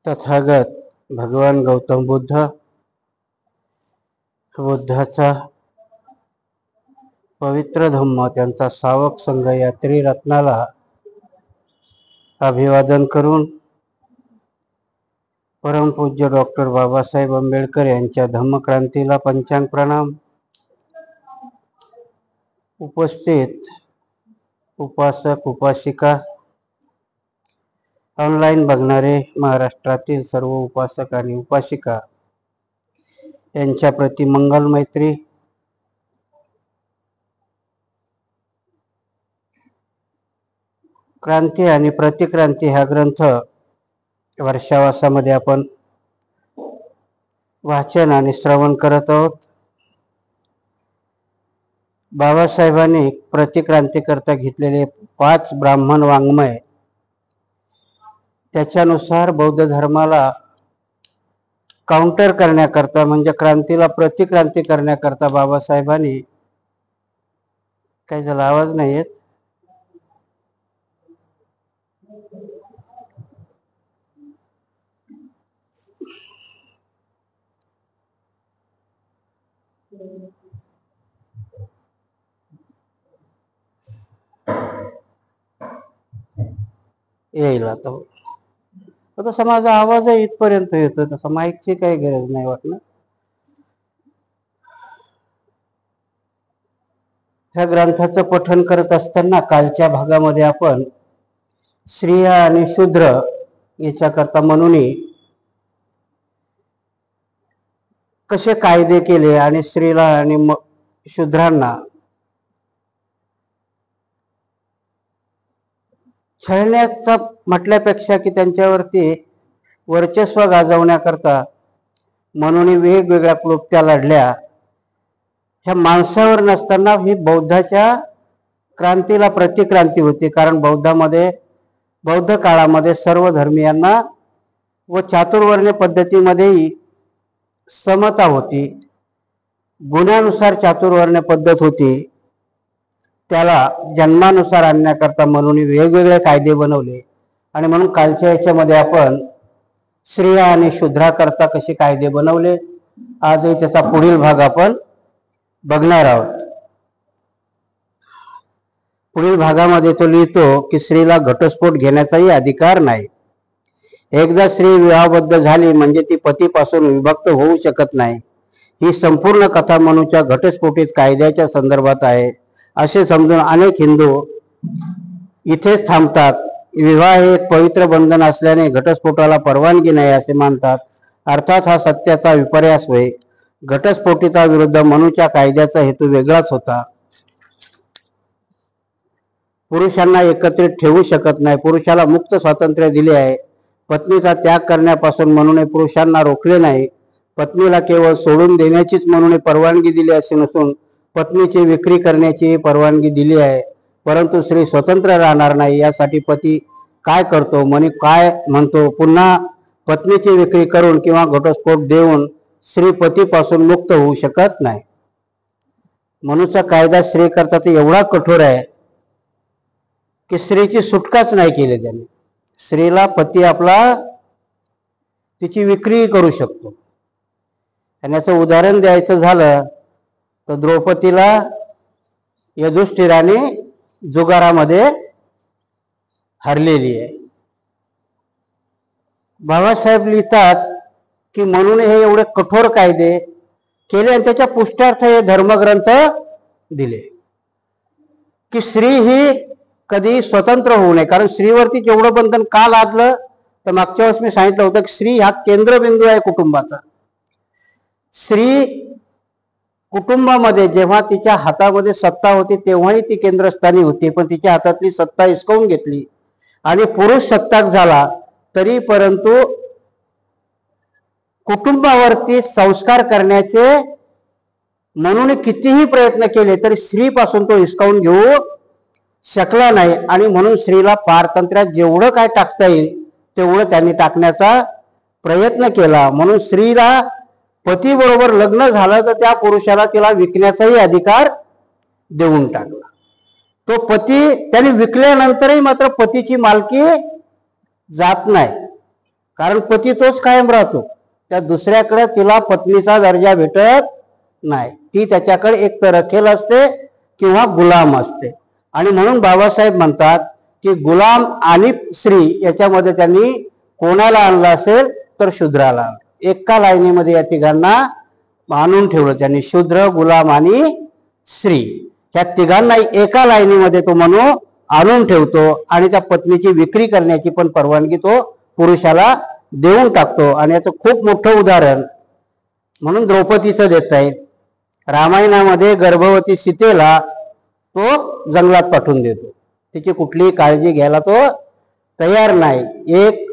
तथागत भगवान गौतम बुद्धाचा पवित्र धम्म त्यांचा सावक संघ या त्रिरत्नाला अभिवादन करून परमपूज्य डॉक्टर बाबासाहेब आंबेडकर यांच्या धम्मक्रांतीला पंचांग प्रणाम। उपस्थित उपासक उपासिका, ऑनलाईन बघणारे महाराष्ट्रातील सर्व उपासक आणि उपासिका यांच्या प्रति मंगल मैत्री। क्रांती आणि प्रतिक्रांती हा ग्रंथ वर्षावासामध्ये आपण वाचन आणि श्रवण करत आहोत। बाबासाहेबांनी प्रतिक्रांतीकरता घेतलेले 5 ब्राह्मण वाङ्मय, त्याच्यानुसार बौद्ध धर्माला काउंटर करण्याकरता म्हणजे क्रांतीला प्रतिक्रांती करण्याकरता बाबासाहेबांनी, काही झाला आवाज नाही येत, येईल आता समाजा आवाज इथपर्यंत येतो, तसा माईकची काही गरज नाही वाटणार। ह्या ग्रंथाचं पठण करत असताना कालच्या भागामध्ये आपण स्त्रिय आणि शूद्र याच्याकरता म्हणून कसे कायदे केले आणि स्त्रीला आणि शूद्रांना छळण्याचा म्हटल्यापेक्षा की त्यांच्यावरती वर्चस्व गाजवण्याकरता म्हणून वेगवेगळ्या क्लुप्त्या लढल्या। ह्या माणसावर नसताना ही बौद्धाच्या क्रांतीला प्रतिक्रांती होती, कारण बौद्ध काळामध्ये सर्व धर्मियांना व चातुर्वर्ण्य पद्धतीमध्येही समता होती। गुणानुसार चातुर्वर्ण्य पद्धत होती, त्याला जन्मानुसार आणण्याकरता म्हणून वेगवेगळे कायदे बनवले। आणि म्हणून कालच्या याच्यामध्ये आपण स्त्रिया आणि शूद्राकरता कसे कायदे बनवले, आजही त्याचा पुढील भाग आपण बघणार आहोत। पुढील भागामध्ये तो लिहितो की स्त्रीला घटस्फोट घेण्याचाही अधिकार नाही। एकदा स्त्री विवाहबद्ध झाली म्हणजे ती पतीपासून विभक्त होऊ शकत नाही। ही संपूर्ण कथा मनूच्या घटस्फोटित कायद्याच्या संदर्भात आहे असे समजून अनेक हिंदू इथेच थांबतात। विवाह हे एक पवित्र बंधन असल्याने घटस्फोटाला परवानगी नाही असे मानतात। अर्थात हा सत्याचा विपर्यास होय। घटस्फोटिताविरुद्ध मनूच्या कायद्याचा हेतू वेगळाच होता। पुरुषांना एकत्रित ठेवू शकत नाही। पुरुषाला मुक्त स्वातंत्र्य दिले आहे। पत्नीचा त्याग करण्यापासून म्हणून पुरुषांना रोखले नाही। पत्नीला केवळ सोडून देण्याचीच म्हणून परवानगी दिली असे नसून पत्नीची विक्री करण्याची परवानगी दिली आहे। परंतु स्त्री स्वतंत्र राहणार नाही यासाठी पती काय करतो म्हणे काय म्हणतो, पुन्हा पत्नीची विक्री करून किंवा घटस्फोट देऊन स्त्री पतीपासून मुक्त होऊ शकत नाही। मनूचा कायदा स्त्री करता एवढा कठोर आहे की स्त्रीची सुटकाच नाही केली त्यांनी। स्त्रीला पती आपला तिची विक्री करू शकतो। आणि याचं उदाहरण द्यायचं झालं तर द्रौपदीला युधिष्ठिराने जुगारामध्ये हरलेली आहे। बाबासाहेब लिहितात की म्हणून हे एवढे कठोर कायदे केले आणि त्याच्या पुष्ट्यार्थ हे धर्मग्रंथ दिले की स्त्री ही कधी स्वतंत्र होऊ नये। कारण स्त्रीवरती जेवढं बंधन का लादलं तर मागच्या वेळेस मी सांगितलं होतं की स्त्री हा केंद्रबिंदू आहे कुटुंबाचा। स्त्री कुटुंबामध्ये जेव्हा तिच्या हातामध्ये सत्ता होती तेव्हाही ती केंद्रस्थानी होती, पण तिच्या हातातली सत्ता हिसकावून घेतली आणि पुरुष सत्ताक झाला तरी परंतु कुटुंबावरती संस्कार करण्याचे म्हणून कितीही प्रयत्न केले तरी स्त्रीपासून तो हिसकावून घेऊ शकला नाही। आणि म्हणून स्त्रीला पारतंत्र्यात जेवढं काय टाकता येईल तेवढं त्यांनी टाकण्याचा प्रयत्न केला। म्हणून स्त्रीला पती बरोबर लग्न झालं तर त्या पुरुषाला तिला विकण्याचाही अधिकार देऊन टाकला। तो पती त्यांनी विकल्यानंतरही मात्र पतीची मालकी जात नाही, कारण पती तोच कायम राहतो. त्या दुसऱ्याकडे तिला पत्नीचा दर्जा भेटत नाही. ती त्याच्याकडे एक तर रखेल असते किंवा गुलाम असते. आणि म्हणून बाबासाहेब म्हणतात की गुलाम आणि स्त्री याच्यामध्ये त्यांनी कोणाला आणलं असेल तर शूद्राला. एका लाईनीमध्ये या तिघांना आणून ठेवलं त्यांनी, शूद्र, गुलाम आणि स्त्री. ह्या तिघांना एका लाईनीमध्ये तो मनु आणून ठेवतो आणि त्या पत्नीची विक्री करण्याची पण परवानगी तो पुरुषाला देऊन टाकतो. आणि याचं खूप मोठं उदाहरण म्हणून द्रौपदीचं देता येईल. रामायणामध्ये गर्भवती सीतेला तो जंगलात पाठवून देतो. तिची कुठलीही काळजी घ्यायला तो तयार नाही. एक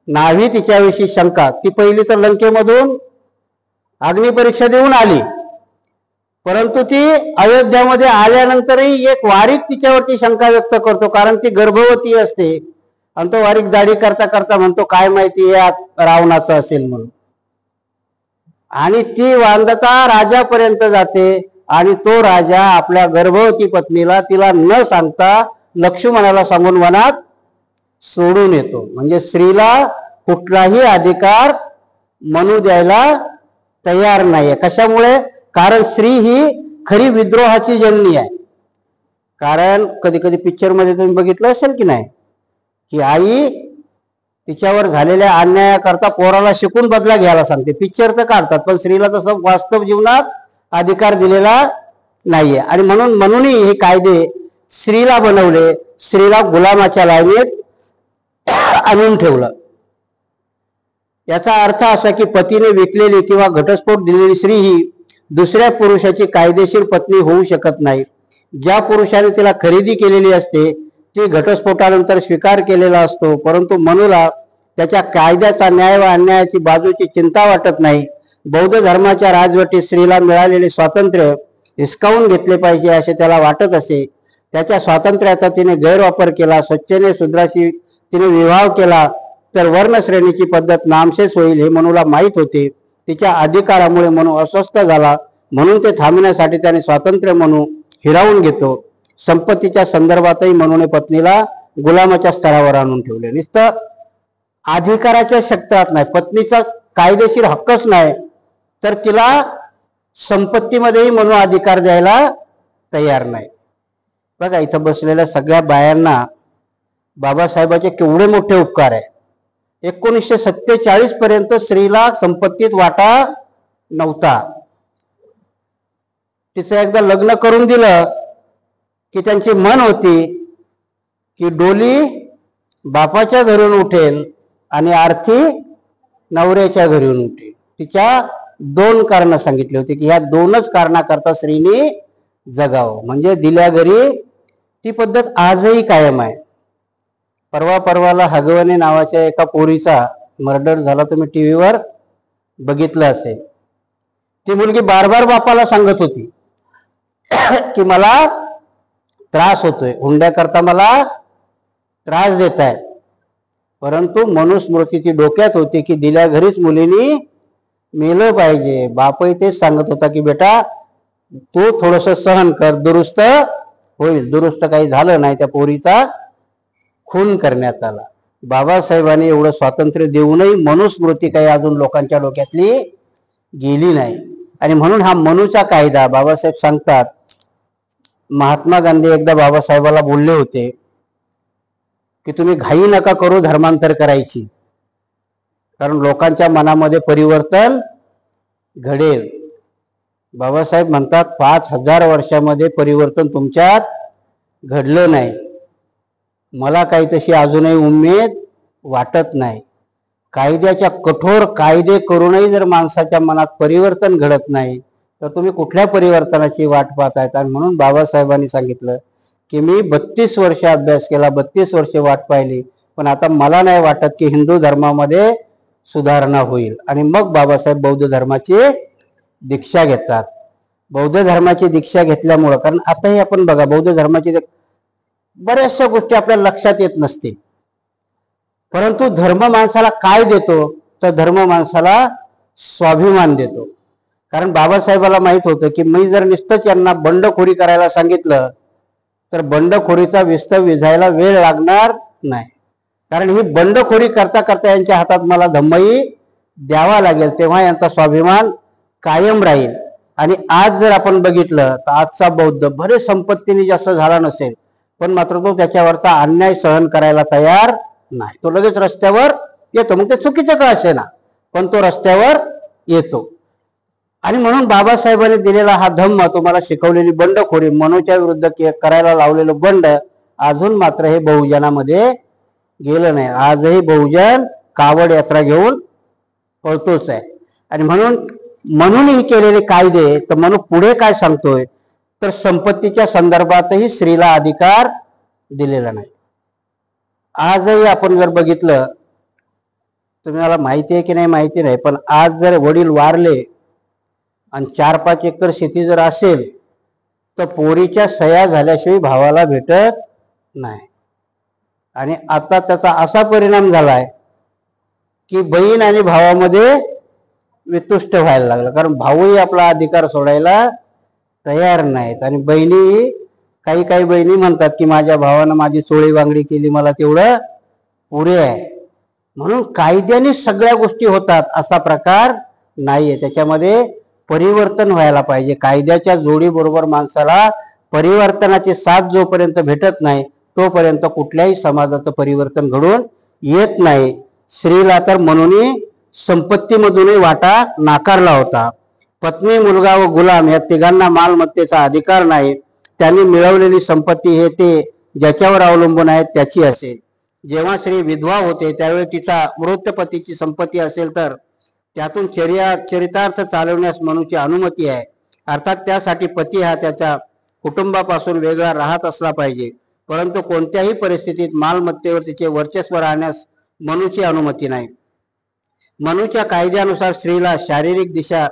नावी तिच्याविषयी शंका, ती पहिली तर लंकेमधून अग्निपरीक्षा देऊन आली, परंतु ती अयोध्यामध्ये आल्यानंतरही एक वारीक तिच्यावरती शंका व्यक्त करतो, कारण ती गर्भवती असते. आणि तो वारीक दाढी करता करता म्हणतो काय माहिती या रावणाचं असेल म्हणून. आणि ती वांदता राजापर्यंत जाते आणि तो राजा आपल्या गर्भवती पत्नीला तिला न सांगता लक्ष्मणाला सांगून वनात सोडून येतो. म्हणजे स्त्रीला कुठलाही अधिकार मनु द्यायला तयार नाहीये. कशामुळे? कारण स्त्री ही खरी विद्रोहाची जननी आहे. कारण कधी कधी पिक्चर मध्ये तुम्ही बघितलं असेल की नाही, की आई तिच्यावर झालेल्या अन्यायाकरता पोराला शिकून बदला घ्यायला सांगते. पिक्चर तर काढतात, पण स्त्रीला तसं वास्तव जीवनात अधिकार दिलेला नाहीये. आणि म्हणून हे कायदे स्त्रीला बनवले, स्त्रीला गुलामाच्या लाईनीत आणून ठेवलं. याचा अर्थ असा की पतीने विकलेली किंवा घटस्फोट दिलेली स्त्री ही दुसऱ्या पुरुषाची कायदेशीर पत्नी होऊ शकत नाही. ज्या पुरुषाने तिला खरेदी केलेली असते ती घटस्फोटानंतर स्वीकार केलेला असतो, परंतु मनुला त्याच्या कायद्याचा न्याय व अन्यायाची बाजूची चिंता वाटत नाही. बौद्ध धर्माच्या राजवटीत स्त्रीला मिळालेले स्वातंत्र्य हिसकावून घेतले पाहिजे असे त्याला वाटत असे. त्याच्या स्वातंत्र्याचा तिने गैरवापर केला. स्वच्छेने शूद्राशी तिने विवाह केला तर वर्णश्रेणीची पद्धत नामशेष होईल हे मनुला माहीत होते. तिच्या अधिकारामुळे मनु अस्वस्थ झाला, म्हणून ते थांबण्यासाठी त्याने स्वातंत्र्य मनु हिरावून घेतो. संपत्तीच्या संदर्भातही मनुने पत्नीला गुलामाच्या स्तरावर आणून ठेवले. नुसतं अधिकाराच्या क्षेत्रात नाही, पत्नीचा कायदेशीर हक्कच नाही तर तिला संपत्तीमध्येही मनु अधिकार द्यायला तयार नाही. बघा, इथं बसलेल्या सगळ्या बायांना बाबासाहेबाचे केवढे मोठे उपकार आहे. 1947 पर्यंत स्त्रीला संपत्तीत वाटा नव्हता. तिचं एकदा लग्न करून दिलं की त्यांची मन होती की डोली बापाच्या घरून उठेल आणि आरती नवऱ्याच्या घरून उठेल. तिच्या 2 कारणं सांगितली होती की ह्या 2च कारणाकरता स्त्रीने जगावं. म्हणजे दिल्या घरी ती पद्धत आजही कायम आहे. परवाला हगवणे नावाच्या एका पोरीचा मर्डर झाला, तुम्ही टीव्हीवर बघितलं असेल. ती मुलगी बार बापाला सांगत होती की मला त्रास होतोय, हुंड्याकरता मला त्रास देत आहेत. परंतु मनुस्मृती ती डोक्यात होती की दिल्या घरीच मुलींनी मेलं पाहिजे. बापही तेच सांगत होता की बेटा तू थोडस सहन कर, दुरुस्त होईल. दुरुस्त काही झालं नाही, त्या पोरीचा खून करण्यात आला. बाबासाहेबांनी एवढं स्वातंत्र्य देऊनही मनुस्मृती काही अजून लोकांच्या डोक्यातली गेली नाही. आणि म्हणून हा मनुचा कायदा बाबासाहेब सांगतात. महात्मा गांधी एकदा बाबासाहेबाला बोलले होते की तुम्ही घाई नका करू धर्मांतर करायची, कारण लोकांच्या मनामध्ये परिवर्तन घडेल. बाबासाहेब म्हणतात 5000 वर्षामध्ये परिवर्तन तुमच्यात घडलं नाही. मला काही तशी अजूनही उमेद वाटत नाही. कायद्याच्या कठोर कायदे करूनही जर माणसाच्या मनात परिवर्तन घडत नाही तर तुम्ही कुठल्या परिवर्तनाची वाट पाहतायत. आणि म्हणून बाबासाहेबांनी सांगितलं की मी 32 वर्ष अभ्यास केला, 32 वर्ष वाट पाहिली, पण आता मला नाही वाटत की हिंदू धर्मामध्ये सुधारणा होईल. आणि मग बाबासाहेब बौद्ध धर्माची दीक्षा घेतात. बौद्ध धर्माची दीक्षा घेतल्यामुळं, कारण आताही आपण बघा बौद्ध धर्माची बऱ्याचशा गोष्टी आपल्या लक्षात येत नसतील, परंतु धर्म माणसाला काय देतो तर धर्म माणसाला स्वाभिमान देतो. कारण बाबासाहेबाला माहित होतं की मी जर नुसतंच यांना बंडखोरी करायला सांगितलं तर बंडखोरीचा विस्तव विझायला वेळ लागणार नाही. कारण ही बंडखोरी करता करता यांच्या हातात मला धम्मई द्यावा लागेल, तेव्हा यांचा स्वाभिमान कायम राहील. आणि आज जर आपण बघितलं तर आजचा बौद्ध भले संपत्तीने जास्त झाला नसेल, पण मात्र तो त्याच्यावरचा अन्याय सहन करायला तयार नाही. तो लगेच रस्त्यावर येतो, मग ते चुकीचं का असे ना, पण तो रस्त्यावर येतो. आणि म्हणून बाबासाहेबांनी दिलेला हा धम्म, तुम्हाला शिकवलेली बंडखोरी, मनूच्या विरुद्ध करायला लावलेलं बंड, अजून मात्र हे बहुजनामध्ये गेलं नाही. आजही बहुजन कावड यात्रा घेऊन पळतोच आहे. आणि म्हणून ही केलेले कायदे, तर म्हणून पुढे काय सांगतोय, तर संपत्तीच्या संदर्भातही स्त्रीला अधिकार दिलेला नाही. आजही आपण जर बघितलं, तुम्हाला माहिती आहे की नाही माहिती नाही, पण आज जर वडील वारले आणि 4-5 एकर शेती जर असेल, तर पोरीच्या सह्या झाल्याशिवाय भावाला भेटत नाही. आणि आता त्याचा असा परिणाम झालाय की बहीण आणि भावामध्ये वितुष्ट व्हायला लागलं, कारण भाऊही आपला अधिकार सोडायला तयार नाहीत. आणि बहिणी, काही बहिणी म्हणतात की माझ्या भावानं माझी चोळी वांगडी केली, मला तेवढं पुरे आहे. म्हणून कायद्याने सगळ्या गोष्टी होतात असा प्रकार नाहीये. त्याच्यामध्ये परिवर्तन व्हायला पाहिजे. कायद्याच्या जोडीबरोबर माणसाला परिवर्तनाची साथ जोपर्यंत भेटत नाही, तोपर्यंत कुठल्याही समाजाचं परिवर्तन घडून येत नाही. स्त्रीला तर म्हणून संपत्तीमधूनही वाटा नाकारला होता. पत्नी, मुलगा व गुलाम या तिघांना मालमत्तेचा अधिकार नाही. त्यांनी मिळवलेली संपत्ती हे ते ज्याच्यावर अवलंबून आहे त्याची असेल. जेव्हा स्त्री विधवा होते त्यावेळी तिचा मृत पतीची संपत्ती असेल तर त्यातून चरितार्थ चालवण्यास मनूची अनुमती आहे. अर्थात त्यासाठी पती हा त्याच्या कुटुंबापासून वेगळा राहत असला पाहिजे, परंतु कोणत्याही परिस्थितीत मालमत्तेवर तिचे वर्चस्व राहण्यास मनूची अनुमती नाही. मनूच्या कायद्यानुसार स्त्रीला शारीरिक दिशा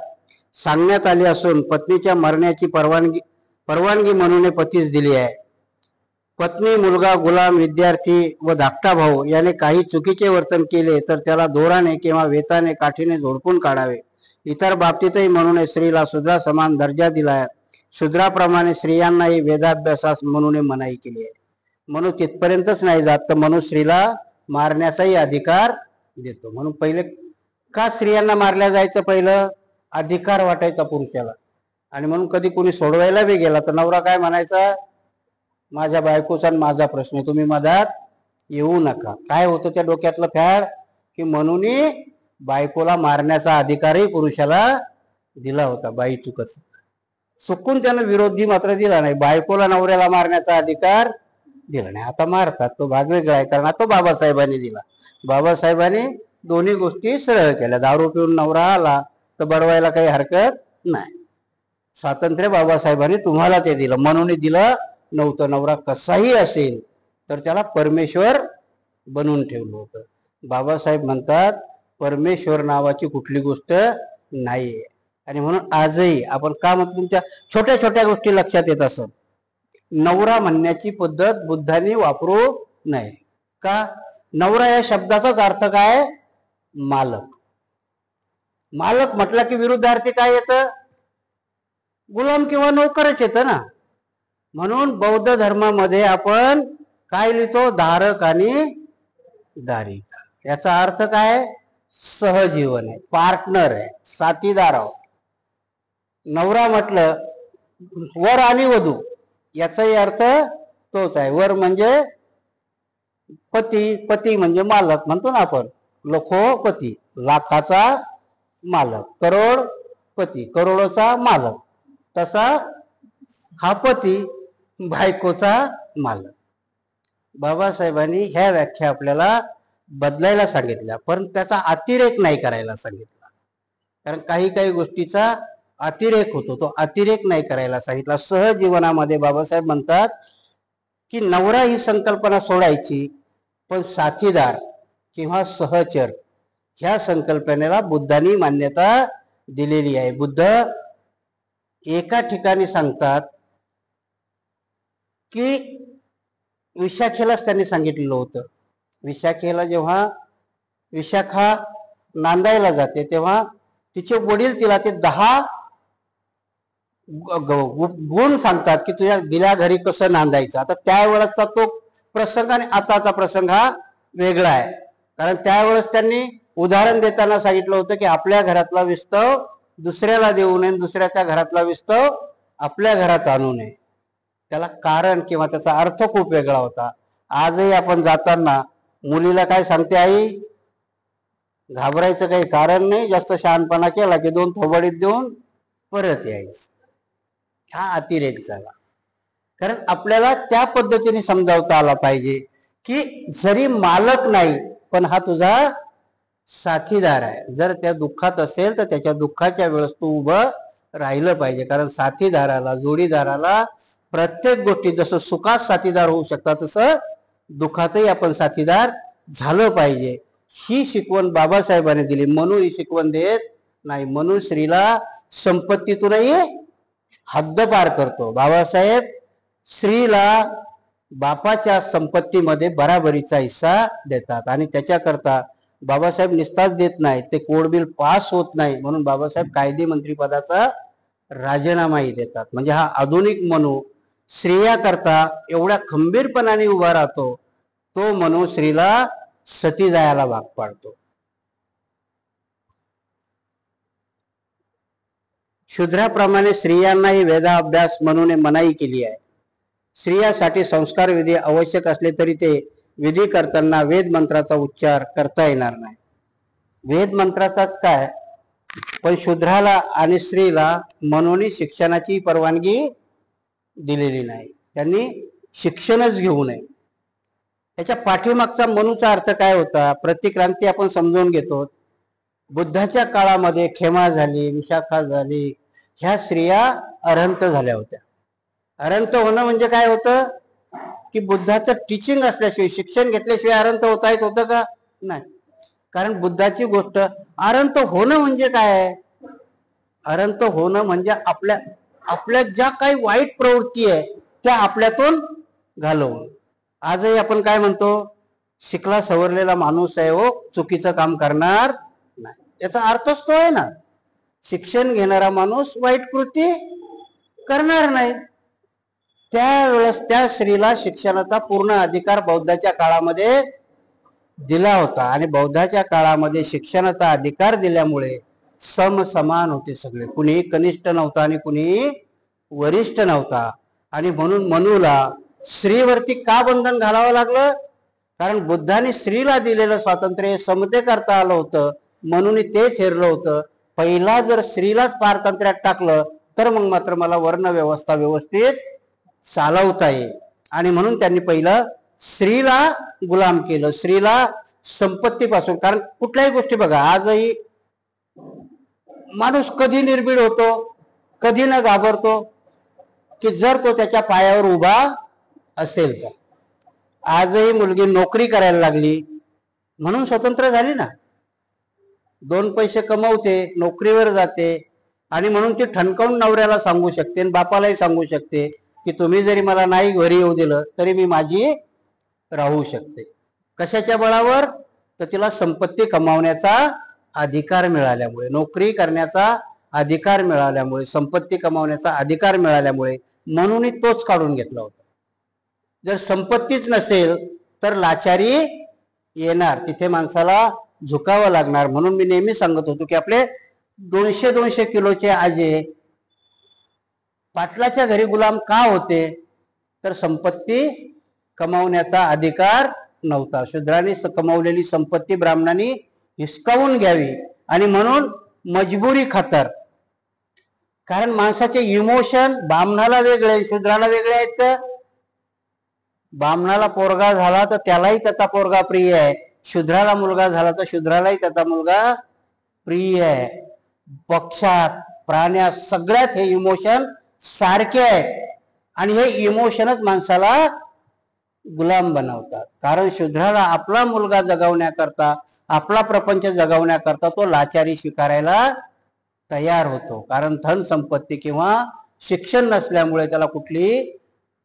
सांगण्यात आली असून पत्नीच्या मरण्याची परवानगी मनूने पतीस दिली आहे. पत्नी, मुलगा, गुलाम, विद्यार्थी व धाकटा भाऊ याने काही चुकीचे वर्तन केले तर त्याला दोराने किंवा वेताने काठीने झोडपून काढावे. इतर बाबतीतही म्हणून स्त्रीला शूद्रा समान दर्जा दिला आहे. शूद्राप्रमाणे स्त्रियांनाही वेदाभ्यासास म्हणून मनाई केली आहे. म्हणून तिथपर्यंतच नाही जात, तर म्हणून स्त्रीला मारण्याचाही अधिकार देतो. म्हणून पहिले का स्त्रियांना मारल्या जायचं, पहिलं अधिकार वाटायचा पुरुषाला. आणि म्हणून कधी कोणी सोडवायला बी गेला तर नवरा काय म्हणायचा, माझ्या बायकोचा आणि माझा प्रश्न आहे, तुम्ही मधात येऊ नका. काय होतं त्या डोक्यातलं फॅड, की म्हणून बायकोला मारण्याचा अधिकारही पुरुषाला दिला होता. बाई चुकून त्यानं विरोधी मात्र दिला नाही. बायकोला नवऱ्याला मारण्याचा अधिकार दिला नाही. आता मारतात, तो भाग वेगळा आहे, कारण तो बाबासाहेबांनी दिला. बाबासाहेबांनी दोन्ही गोष्टी सरळ केल्या. दारू पिऊन नवरा आला तर बडवायला काही हरकत नाही. स्वातंत्र्य बाबासाहेबांनी तुम्हाला ते दिलं, म्हणून दिलं नव्हतं. नवरा कसाही असेल तर त्याला परमेश्वर बनवून ठेवलं होतं. बाबासाहेब म्हणतात परमेश्वर नावाची कुठली गोष्ट नाहीये. आणि म्हणून आजही आपण का म्हणतो, तुमच्या छोट्या छोट्या गोष्टी लक्षात येत असत. नवरा म्हणण्याची पद्धत बुद्धांनी वापरू नये. का? नवरा या शब्दाचाच अर्थ काय? मालक. मालक म्हटलं की विरुद्धार्थी काय येतं? गुलाम किंवा नोकरच येतं ना. म्हणून बौद्ध धर्मामध्ये आपण काय लिहितो? धारक आणि दारिक. याचा अर्थ काय? सहजीवन आहे, पार्टनर आहे, साथीदार आहोत. नवरा म्हटलं वर आणि वधू, याचाही अर्थ तोच आहे. वर म्हणजे पती, पती म्हणजे मालक म्हणतो ना आपण, लखोपती लाखाचा मालक, करोडपती करोडोचा मालक. तसा हा पती बायकोचा मालक. बाबासाहेबांनी ह्या व्याख्या आपल्याला बदलायला सांगितल्या, पण त्याचा अतिरेक नाही करायला सांगितला. कारण काही गोष्टीचा अतिरेक होतो, तो अतिरेक नाही करायला सांगितला. सहजीवनामध्ये बाबासाहेब म्हणतात की नवरा ही संकल्पना सोडायची, पण साथीदार किंवा सहचर ह्या संकल्पनेला बुद्धांनी मान्यता दिलेली आहे. बुद्ध एका ठिकाणी सांगतात की विशाखेलाच त्यांनी सांगितलेलं होतं. विशाखेला जेव्हा विशाखा नांदायला जाते तेव्हा तिचे वडील तिला ते 10 गुण सांगतात की तुझ्या दिल्या घरी कसं नांदायचं. आता त्यावेळेचा तो प्रसंग आणि आताचा प्रसंग हा वेगळा आहे. कारण त्यावेळेस त्यांनी उदाहरण देताना सांगितलं होतं की आपल्या घरातला विस्तव दुसऱ्याला देऊ नये, दुसऱ्याच्या घरातला विस्तव आपल्या घरात आणू नये. त्याला कारण किंवा त्याचा अर्थ खूप वेगळा होता. आजही आपण जाताना मुलीला काय सांगते आई, घाबरायचं काही कारण नाही, जास्त शहाणपणा केला की 2 थोबाडीत देऊन परत यायचं. हा अतिरेक झाला. कारण आपल्याला त्या पद्धतीने समजावता आला पाहिजे की जरी मालक नाही पण हा तुझा साथीदार आहे. जर त्या दुःखात असेल तर त्याच्या दुःखाच्या वेळेस तू उभं राहिलं पाहिजे. कारण साथीदाराला, जोडीदाराला प्रत्येक गोष्टी जसं सुखात साथीदार होऊ शकतात तसं दुःखातही आपण साथीदार झालं पाहिजे. ही शिकवण बाबासाहेबांनी दिली. मनू ही शिकवण देत नाही. मनू स्त्रीला संपत्तीतूनही हद्दपार करतो. बाबासाहेब स्त्रीला बापाच्या संपत्तीमध्ये बराबरीचा हिस्सा देतात आणि त्याच्याकरता बाबासाहेब निस्ताच देत नाही, ते कोड बिल पास होत नाही म्हणून बाबासाहेब कायदे मंत्री पदाचा राजीनामाही देतात. म्हणजे हा आधुनिक मनू स्त्रियाकरता एवढ्या खंबीरपणाने उभा राहतो, तो मनू स्त्रीला सती जायला भाग पाडतो. शूद्राप्रमाणे स्त्रियांनाही वेदाभ्यास म्हणून मनाई केली आहे. स्त्रियासाठी संस्कार विधी आवश्यक असले तरी ते विधी करताना वेद मंत्राचा उच्चार करता येणार नाही. वेद मंत्राचाच काय, पण शूद्राला आणि स्त्रीला मनोनी शिक्षणाची परवानगी दिलेली नाही. त्यांनी शिक्षणच घेऊ नये. त्याच्या पाठीमागचा मनूचा अर्थ काय होता, प्रतिक्रांती आपण समजून घेतो. बुद्धाच्या काळामध्ये खेमा झाली, विशाखा झाली, ह्या स्त्रिया अरहंत झाल्या होत्या. अरहंत होणं म्हणजे काय होतं की बुद्धाचं टीचिंग असल्याशिवाय, शिक्षण घेतल्याशिवाय अरहंत होता येत होतं का? नाही. कारण बुद्धाची गोष्ट, अरहंत होणं म्हणजे काय, अरहंत होणं म्हणजे आपल्या ज्या काही वाईट प्रवृत्ती आहे त्या आपल्यातून घालवणं. आजही आपण काय म्हणतो, शिकला सवरलेला माणूस आहे हो, चुकीचं काम करणार नाही. याचा अर्थच तो आहे ना, शिक्षण घेणारा माणूस वाईट कृती करणार नाही. त्यावेळेस त्या स्त्रीला शिक्षणाचा पूर्ण अधिकार बौद्धाच्या काळामध्ये दिला होता आणि बौद्धाच्या काळामध्ये शिक्षणाचा अधिकार दिल्यामुळे समान होते सगळे. कुणीही कनिष्ठ नव्हता आणि कुणीही वरिष्ठ नव्हता. आणि म्हणून मनूला स्त्रीवरती का बंधन घालावं लागलं, कारण बुद्धाने स्त्रीला दिलेलं स्वातंत्र्य समते करता आलं होतं, म्हणून तेच हेरलं होतं. पहिला जर स्त्रीलाच पारतंत्र्यात टाकलं तर मग मात्र मला वर्ण व्यवस्था व्यवस्थित चालवता येईल. आणि म्हणून त्यांनी पहिलं स्त्रीला गुलाम केलं, स्त्रीला संपत्तीपासून. कारण कुठल्याही गोष्टी बघा, आजही माणूस कधी निर्भीड होतो, कधी न घाबरतो की जर तो त्याच्या पायावर उभा असेल तर. आजही मुलगी नोकरी करायला लागली म्हणून स्वतंत्र झाली ना, 2 पैसे कमवते, नोकरीवर जाते आणि म्हणून ती ठणकावून नवऱ्याला सांगू शकते आणि बापालाही सांगू शकते की तुम्ही जरी मला नाही घरी येऊ दिलं तरी मी माझी राहू शकते. कशाच्या बळावर, तर तिला संपत्ती कमावण्याचा अधिकार मिळाल्यामुळे, नोकरी करण्याचा अधिकार मिळाल्यामुळे, संपत्ती कमावण्याचा अधिकार मिळाल्यामुळे म्हणून तोच काढून घेतला होता. जर संपत्तीच नसेल तर लाचारी येणार, तिथे माणसाला झुकावं लागणार. म्हणून मी नेहमी सांगत होतो की आपले 200-200 किलोचे आजे पाटलाच्या घरी गुलाम का होते, तर संपत्ती कमावण्याचा अधिकार नव्हता. शूद्रांनी कमावलेली संपत्ती ब्राह्मणांनी हिसकावून घ्यावी आणि म्हणून मजबुरी खातर. कारण माणसाचे इमोशन ब्राह्मणाला वेगळे शूद्राला वेगळे आहेत का? ब्राह्मणाला पोरगा झाला तर त्यालाही त्याचा पोरगा प्रिय आहे, शूद्राला मुलगा झाला तर शूद्रालाही त्याचा मुलगा प्रिय आहे. पक्षात, प्राण्यात, सगळ्यात हे इमोशन सारखे आहे आणि हे इमोशनच माणसाला गुलाम बनवतात. कारण शूद्राला आपला मुलगा जगवण्याकरता, आपला प्रपंच जगवण्याकरता तो लाचारी स्वीकारायला तयार होतो. कारण धन संपत्ती किंवा शिक्षण नसल्यामुळे त्याला कुठली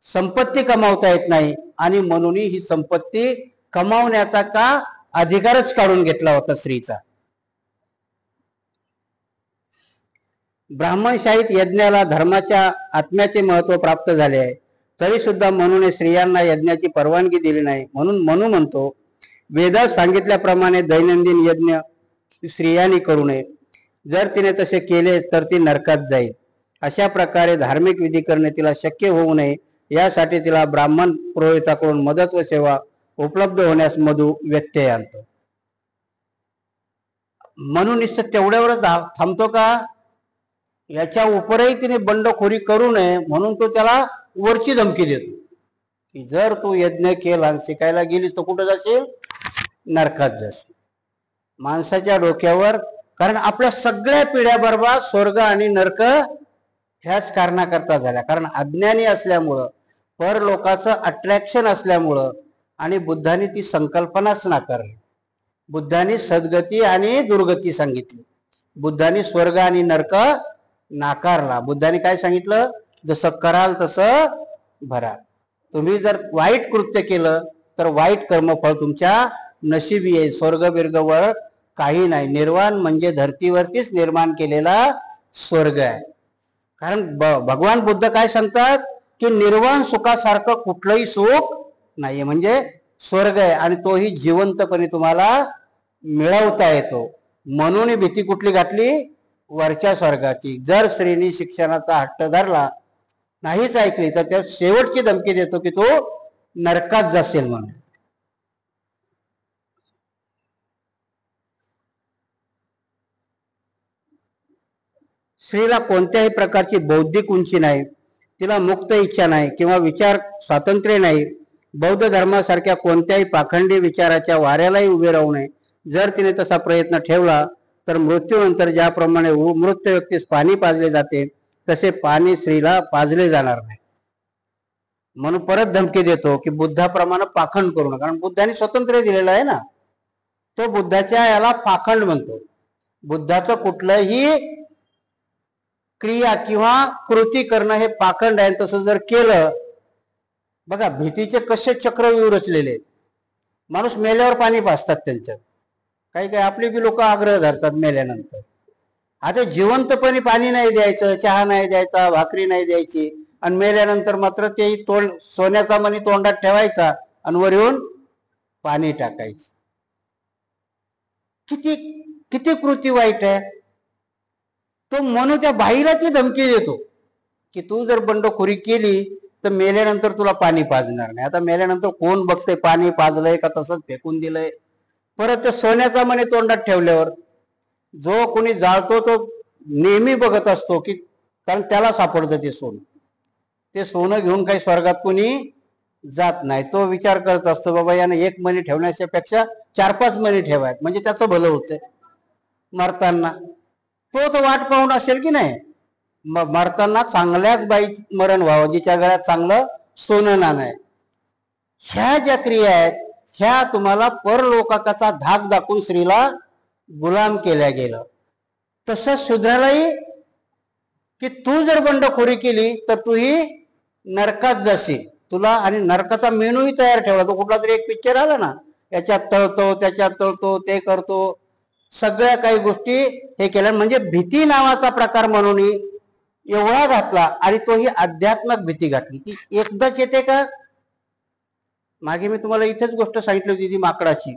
संपत्ती कमावता येत नाही आणि म्हणून ही संपत्ती कमावण्याचा का अधिकारच काढून घेतला होता स्त्रीचा. ब्राह्मणशाहीत यज्ञाला धर्माच्या आत्म्याचे महत्व प्राप्त झाले आहे, तरी सुद्धा मनूने स्त्रियांना यज्ञाची परवानगी दिली नाही. म्हणून मनू म्हणतो वेदात सांगितल्याप्रमाणे दैनंदिन यज्ञ स्त्रियांनी करू नये. जर तिने तसे केले तर ती नरकात जाईल. अशा प्रकारे धार्मिक विधी करणे तिला शक्य होऊ नये यासाठी तिला ब्राह्मण पुरोहिताकडून मदत व सेवा उपलब्ध होण्यास मधू व्यत्यय आणतो. म्हणून नुसतं तेवढ्यावरच थांबतो का? याच्या उपरही तिने बंडखोरी करू नये म्हणून तो त्याला वरची धमकी देतो की जर तू यज्ञ केला शिकायला गेलीस तर कुठं जाशील? नरकात जाशील. माणसाच्या डोक्यावर, कारण आपल्या सगळ्या पिढ्या बरबाद स्वर्ग आणि नरक ह्याच कारणाकरता झाल्या. कारण अज्ञानी असल्यामुळं, परलोकाचं अट्रॅक्शन असल्यामुळं, आणि बुद्धांनी ती संकल्पनाच नाकारली. बुद्धांनी सद्गती आणि दुर्गती सांगितली. बुद्धांनी स्वर्ग आणि नरक नाकारला. बुद्धांनी काय सांगितलं? जसं कराल तसं भराल. तुम्ही जर वाईट कृत्य केलं तर वाईट कर्मफळ तुमच्या नशिबी येईल. स्वर्ग बिर्गवर काही नाही. निर्वाण म्हणजे धर्तीवरतीच निर्माण केलेला स्वर्ग आहे. कारण भगवान बुद्ध काय सांगतात की निर्वाण सुखासारखं कुठलंही सुख नाहीये, म्हणजे स्वर्ग आहे आणि तोही जिवंतपणे तुम्हाला मिळवता येतो. म्हणून भीती कुठली घातली? वरच्या स्वर्गाची. जर स्त्रीनी शिक्षणाचा हट्ट धरला, नाहीच ऐकली, तर त्या शेवटची धमकी देतो की तो नरकात जाशील म्हणून. स्त्रीला कोणत्याही प्रकारची बौद्धिक उंची नाही, तिला मुक्त इच्छा नाही किंवा विचार स्वातंत्र्य नाही. बौद्ध धर्मासारख्या कोणत्याही पाखंडी विचाराच्या वाऱ्यालाही उभे राहू नये. जर तिने तसा प्रयत्न ठेवला तर मृत्यूनंतर ज्याप्रमाणे मृत व्यक्तीस पाणी पाजले जाते तसे पाणी स्त्रीला पाजले जाणार नाही. म्हणून परत धमकी देतो की बुद्धाप्रमाणे पाखंड करू नका. कारण बुद्धाने स्वातंत्र्य दिलेलं आहे ना. तो बुद्धाच्या याला पाखंड म्हणतो. बुद्धाचं कुठलंही क्रिया किंवा कृती करणं हे पाखंड आहे. तसं जर केलं, बघा भीतीचे कसे चक्रव्यूह रचलेले. माणूस मेल्यावर पाणी पाजतात त्यांच्यात. काही काही आपली बी लोक आग्रह धरतात मेल्यानंतर. आता जिवंतपणी पाणी नाही द्यायचं, चहा नाही द्यायचा, भाकरी नाही द्यायची, आणि मेल्यानंतर मात्र ते सोन्याचा मणी तोंडात ठेवायचा आणि वर येऊन पाणी टाकायचं. किती किती कृती वाईट आहे. तो म्हणून त्या बाईला ती धमकी देतो की तू जर बंडखोरी केली तर मेल्यानंतर तुला पाणी पाजणार नाही. आता मेल्यानंतर कोण बघतंय पाणी पाजलंय का तसंच फेकून दिलंय. परत ते सोन्याचा मणी तोंडात ठेवल्यावर जो कोणी जाळतो तो नेहमी बघत असतो की, कारण त्याला सापडतं ते सोनं. ते सोनं घेऊन काही स्वर्गात कोणी जात नाही. तो विचार करत असतो बाबा याने एक मणी ठेवण्याच्या पेक्षा 4-5 मणी ठेवायत म्हणजे त्याचं भलं होतंय मरताना. तो वाट पाहून असेल की नाही. मरताना चांगल्याच बाई मरण व्हावं जिच्या गळ्यात चांगलं सोनं नाणं आहे. ह्या ज्या क्रिया आहेत ह्या तुम्हाला परलोकाचा धाक दाखवून स्त्रीला गुलाम केल्या गेलं. तसंच शूद्रालाही की तू जर बंडखोरी केली तर तूही नरकात जाशील. तुला आणि नरकाचा मेनूही तयार ठेवला. तो कुठला तरी एक पिक्चर आला ना, याच्यात तळतो त्याच्यात तळतो ते करतो, सगळ्या काही गोष्टी हे केल्या. म्हणजे भीती नावाचा प्रकार म्हणून एवढा घातला आणि तोही अध्यात्मिक भीती घातली. ती एकदाच येते का? मागे मी तुम्हाला इथेच गोष्ट सांगितली होती ती माकडाची.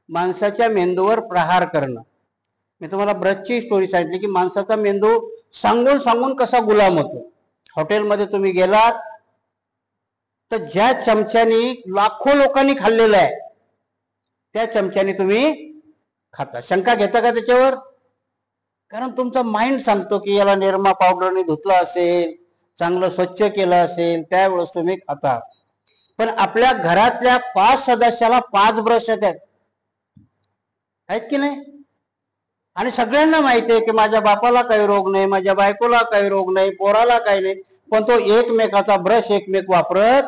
माणसाच्या मेंदूवर प्रहार करणं. मी तुम्हाला ब्रजची स्टोरी सांगितली की माणसाचा मेंदू सांगून सांगून कसा गुलाम होतो. हॉटेलमध्ये तुम्ही गेलात तर ज्या चमच्यानी लाखो लोकांनी खाल्लेलं आहे त्या चमच्यानी तुम्ही खाता. शंका घेता का त्याच्यावर? कारण तुमचा माइंड सांगतो की याला निरमा पावडरने धुतलं असेल, चांगलं स्वच्छ केलं असेल, त्यावेळेस तुम्ही खाता. पण आपल्या घरातल्या 5 सदस्याला 5 ब्रश आहेत की नाही. आणि सगळ्यांना माहिती आहे की माझ्या बापाला काही रोग नाही, माझ्या बायकोला काही रोग नाही, पोराला काही नाही, पण तो एकमेकाचा ब्रश एकमेक वापरत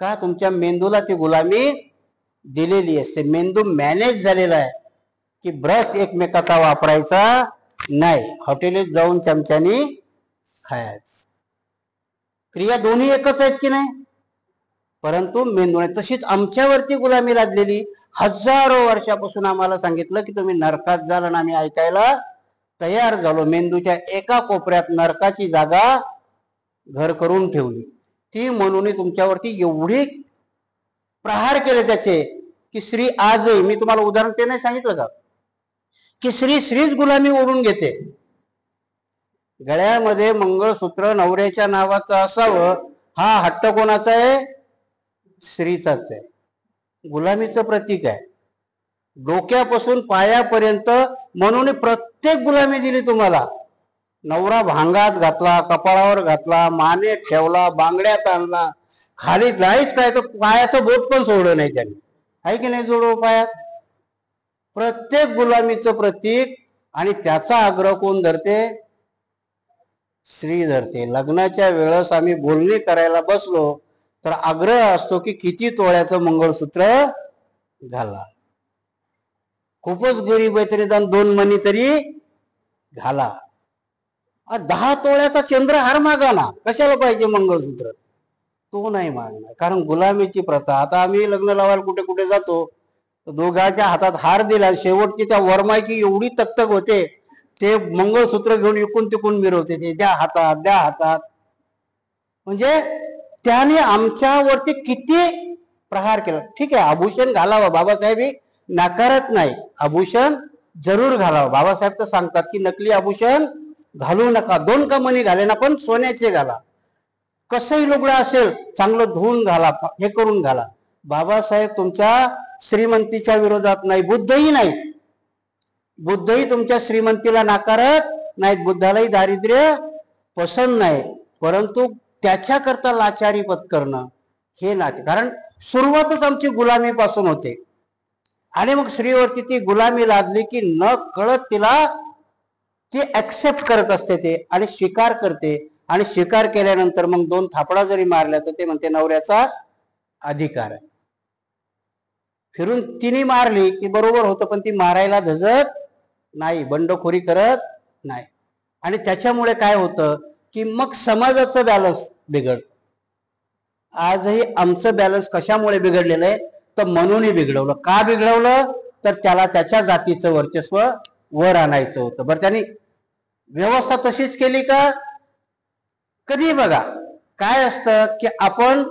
का? तुमच्या मेंदूला ती गुलामी दिलेली असते. मेंदू मॅनेज झालेला आहे की ब्रश एकमेकाचा वापरायचा नाही, हॉटेलीत जाऊन चमच्यानी खायचं. क्रिया दोन्ही एकच आहेत की नाही. परंतु मेंदूने तशीच आमच्यावरती गुलामी लादलेली. हजारो वर्षापासून आम्हाला सांगितलं की तुम्ही नरकात जाल आणि आम्ही ऐकायला तयार झालो. मेंदूच्या एका कोपऱ्यात नरकाची जागा घर करून ठेवली. ती म्हणून तुमच्यावरती एवढी प्रहार केले त्याचे की स्त्री आजही, मी तुम्हाला उदाहरण ते नाही सांगितलं का, की स्त्रीच गुलामी ओढून घेते. गळ्यामध्ये मंगळसूत्र नवऱ्याच्या नावाचं असावं, हा हट्ट कोणाचा आहे? स्त्रीचाच आहे. गुलामीचं प्रतीक आहे. डोक्यापासून पायापर्यंत म्हणून प्रत्येक गुलामी दिली तुम्हाला. नवरा भांगात घातला, कपाळावर घातला, माने ठेवला, बांगड्यात आणला, खाली नाहीच काय तर पायाचं बोट पण सोडलं नाही त्यांनी. आहे की नाही जोडव पायात? प्रत्येक गुलामीचं प्रतीक. आणि त्याचा आग्रह कोण धरते? स्त्री धरते. लग्नाच्या वेळेस आम्ही बोलणी करायला बसलो तर आग्रह असतो की किती तोळ्याचं मंगळसूत्र घाला. खूपच गरीब आहे तरी 2 मणी तरी घाला. 10 तोळ्याचा चंद्रहार मागा ना, कशाला पाहिजे मंगळसूत्र? तो नाही मागणार, कारण गुलामीची प्रथा. आता आम्ही लग्न लावायला कुठे कुठे जातो, दोघांच्या हातात हार दिला, शेवटची त्या वरमायची एवढी तकतक होते, ते मंगळसूत्र घेऊन इकून तिकून मिरवते, ते द्या हातात द्या हातात. म्हणजे त्याने आमच्यावरती किती प्रहार केला. ठीक आहे, आभूषण घालावं, बाबासाहेब नाकारत नाही, आभूषण जरूर घालावं. बाबासाहेब तर सांगतात की नकली आभूषण घालू नका, 2 का मणी घाले ना, पण सोन्याचे घाला. कसंही लुगडं असेल चांगलं धुवून घाला, हे करून घाला. बाबासाहेब तुमच्या श्रीमंतीच्या विरोधात नाही, बुद्धही नाहीत. बुद्धही तुमच्या श्रीमंतीला नाकारत नाहीत. बुद्धालाही दारिद्र्य पसंत नाही, परंतु त्याच्याकरता लाचारी पत्करणं हे नाही. कारण सुरुवातच आमची गुलामीपासून होते. आणि मग स्त्रीवरती ती गुलामी लादली की न कळत तिला ती ऍक्सेप्ट करत असते ते, आणि स्वीकार करते. आणि स्वीकार केल्यानंतर मग 2 थापडा जरी मारल्या तर ते म्हणते नवऱ्याचा अधिकार आहे. फिरून तिने मारली की बरोबर होतं, पण ती मारायला धजत नाही, बंडखोरी करत नाही. आणि त्याच्यामुळे काय होतं की मग समाजाचं बॅलन्स बिघडतं. आजही आमचं बॅलन्स कशामुळे बिघडलेलं आहे? तर म्हणूनही बिघडवलं. का बिघडवलं? तर त्याला त्याच्या जातीचं वर्चस्व वर आणायचं होतं. बरं, त्यांनी व्यवस्था तशीच केली का? कधी बघा काय असतं की आपण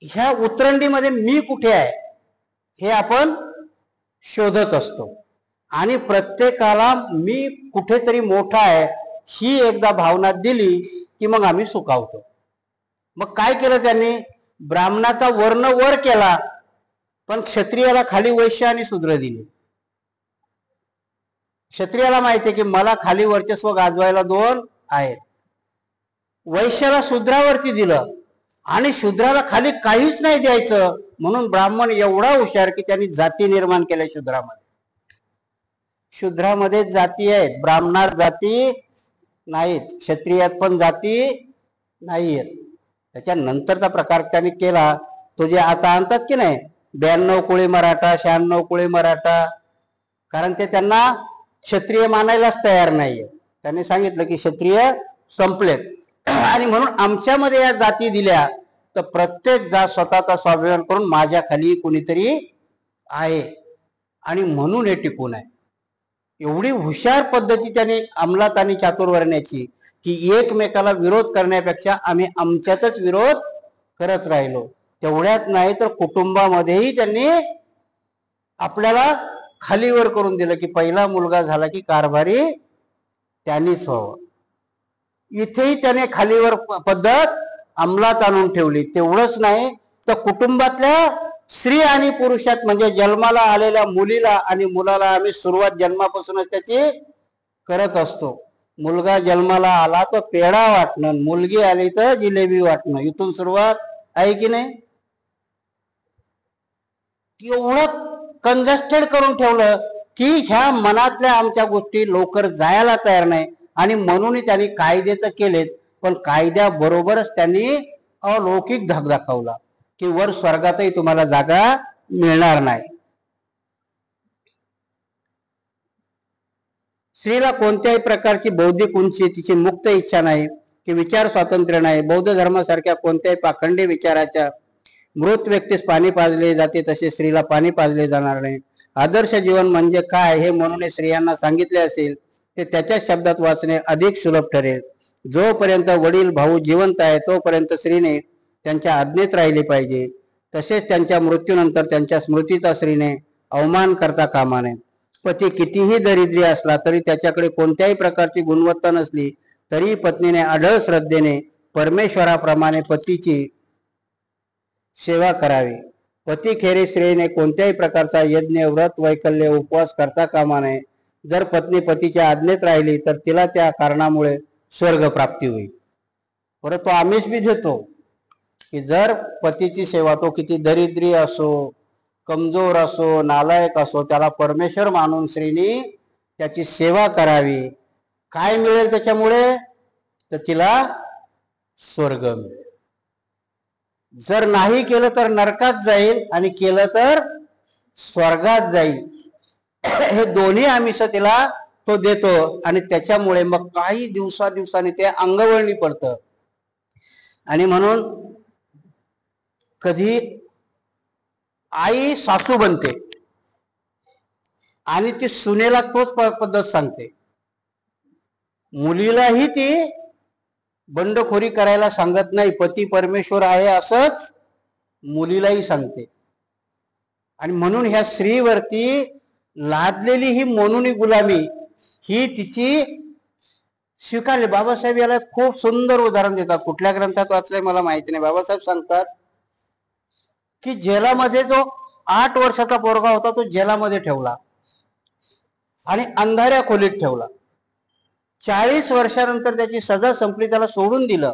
ह्या उतरंडीमध्ये मी कुठे आहे हे आपण शोधत असतो. आणि प्रत्येकाला मी कुठेतरी मोठा आहे ही एकदा भावना दिली की मग आम्ही सुखावतो. मग काय केलं त्यांनी? ब्राह्मणाचा वर्ण वर केला, पण क्षत्रियाला खाली वैश्य आणि शूद्र दिले. क्षत्रियाला माहिती आहे की मला खाली वर्चस्व गाजवायला 2 आहेत. वैश्याला शूद्रावरती दिलं आणि शूद्राला खाली काहीच नाही द्यायचं. म्हणून ब्राह्मण एवढा हुशार की त्यांनी जाती निर्माण केल्या शूद्रामध्ये. शूद्रामध्ये जाती आहेत, ब्राह्मणात जाती नाहीत, क्षत्रियात पण जाती नाहीयेत. त्याच्यानंतरचा प्रकार त्यांनी केला तो जे आता आणतात की नाही 92 कुळी मराठा, 96 कुळी मराठा, कारण ते त्यांना क्षत्रिय मानायलाच तयार नाहीये. त्यांनी सांगितलं की क्षत्रिय संपलेत. आणि म्हणून आमच्यामध्ये या जाती दिल्या तर प्रत्येक जात स्वतःचा स्वाभिमान करून माझ्या खाली कोणीतरी आहे, आणि म्हणून हे टिकून आहे. एवढी हुशार पद्धती त्याने अंमलात आणि चातुर्वर्ण्याची की एकमेकाला विरोध करण्यापेक्षा आम्ही आमच्यातच विरोध करत राहिलो. तेवढ्यात नाही तर कुटुंबामध्येही त्यांनी आपल्याला खालीवर करून दिलं की पहिला मुलगा झाला की कारभारी त्यांनीच व्हावं. इथेही त्याने खालीवर पद्धत अंमलात आणून ठेवली. तेवढंच नाही तर कुटुंबातल्या स्त्री आणि पुरुषात म्हणजे जन्माला आलेल्या मुलीला आणि मुलाला आम्ही सुरुवात जन्मापासूनच त्याची करत असतो. मुलगा जन्माला आला तर पेढा वाटणं, मुलगी आली तर जिलेबी वाटणं, इथून सुरुवात आहे की नाही? एवढं कंजस्टेड करून ठेवलं की ह्या मनातल्या आमच्या गोष्टी लवकर जायला तयार नाही. आणि म्हणून त्यांनी कायदे तर केलेच, पण कायद्याबरोबरच त्यांनी अलौकिक धाक दाखवला की वर स्वर्गातही तुम्हाला जागा मिळणार नाही. स्त्रीला कोणत्याही प्रकारची बौद्धिक उंची, तिची मुक्त इच्छा नाही की विचार स्वातंत्र्य नाही. बौद्ध धर्मासारख्या कोणत्याही पाखंडी विचाराच्या मृत व्यक्तीस पाणी पाजले जाते तसे स्त्रीला पाणी पाजले जाणार नाही. आदर्श जीवन म्हणजे काय हे म्हणून स्त्रियांना सांगितले असेल ते त्याच्या शब्दात वाचणे अधिक सुलभ ठरेल. जोपर्यंत वडील भाऊ जिवंत आहे तोपर्यंत स्त्रीने त्यांच्या आज्ञेत राहिले पाहिजे. तसेच त्यांच्या मृत्यूनंतर त्यांच्या स्मृतीचा स्त्रीने अवमान करता कामा नये. पती कितीही दरिद्री असला तरी त्याच्याकडे कोणत्याही प्रकारची गुणवत्ता नसली तरी पत्नीने अढळ श्रद्धेने परमेश्वराप्रमाणे पतीची सेवा करावी. पती खेरीज स्त्रीने कोणत्याही प्रकारचा यज्ञ व्रत वैकल्य उपवास करता कामा नये. जर पत्नी पतीच्या आज्ञेत राहिली तर तिला त्या कारणामुळे स्वर्ग प्राप्ती होईल. परंतु आमिष बी देतो की जर पतीची सेवा, तो किती दरिद्री असो, कमजोर असो, नालायक असो, त्याला परमेश्वर मानून स्त्रीनी त्याची सेवा करावी. काय मिळेल त्याच्यामुळे? तर तिला स्वर्ग मिळेल. जर नाही केलं तर नरकात जाईल आणि केलं तर स्वर्गात जाईल. हे दोन्ही आमिष तिला तो देतो आणि त्याच्यामुळे मग काही दिवसांनी ते अंगवळणी पडतं. आणि म्हणून कधी आई सासू बनते आणि ती सुनेला तोच पद्धत सांगते. मुलीलाही ती बंडखोरी करायला सांगत नाही, पती परमेश्वर आहे असंच मुलीलाही सांगते. आणि म्हणून ह्या स्त्रीवरती लादलेली ही मनोनी गुलामी ही तिची स्वीकारली. बाबासाहेब याला खूप सुंदर उदाहरण देतात. कुठल्या ग्रंथात वाचलंय मला माहिती नाही. बाबासाहेब सांगतात की जेलामध्ये जो 8 वर्षाचा पोरगा होता तो जेलामध्ये ठेवला आणि अंधाऱ्या खोलीत ठेवला. 40 वर्षानंतर त्याची सजा संपली, त्याला सोडून दिलं.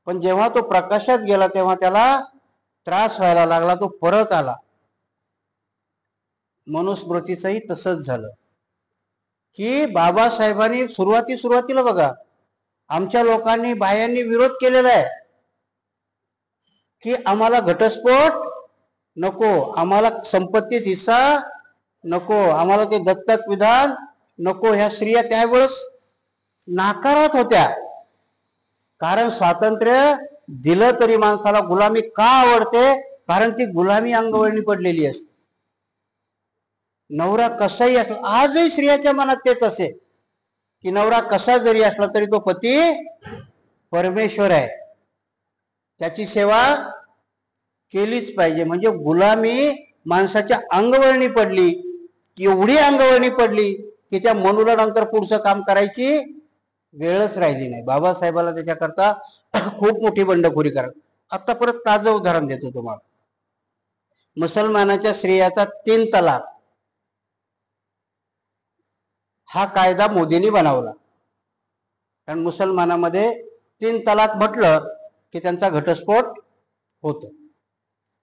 पण जेव्हा तो प्रकाशात गेला तेव्हा त्याला त्रास व्हायला लागला, तो परत आला. मनुस्मृतीचंही तसंच झालं की बाबासाहेबांनी सुरुवातीला बघा आमच्या लोकांनी बायांनी विरोध केलेला आहे की आम्हाला घटस्फोट नको, आम्हाला संपत्तीत हिस्सा नको, आम्हाला ते दत्तक विधान नको. ह्या स्त्रिया त्यावेळेस नाकारत होत्या. कारण स्वातंत्र्य दिलं तरी माणसाला गुलामी का आवडते? कारण ती गुलामी अंगवळणी पडलेली असते. नवरा कसाही असला, आजही स्त्रियाच्या मनात तेच असेल की नवरा कसा जरी असला तरी तो पती परमेश्वर आहे, त्याची सेवा केलीच पाहिजे. म्हणजे गुलामी माणसाच्या अंगवळणी पडली, एवढी अंगवळणी पडली की त्या मनुला नंतर पुढचं काम करायची वेळच राहिली नाही. बाबासाहेबाला त्याच्याकरता खूप मोठी बंडखोरी करा. आता परत ताजं उदाहरण देतो तुम्हाला. मुसलमानाच्या स्त्रियाचा 3 तलाक हा कायदा मोदींनी बनवला. कारण मुसलमानामध्ये 3 तलाक म्हटलं की त्यांचा घटस्फोट होतो.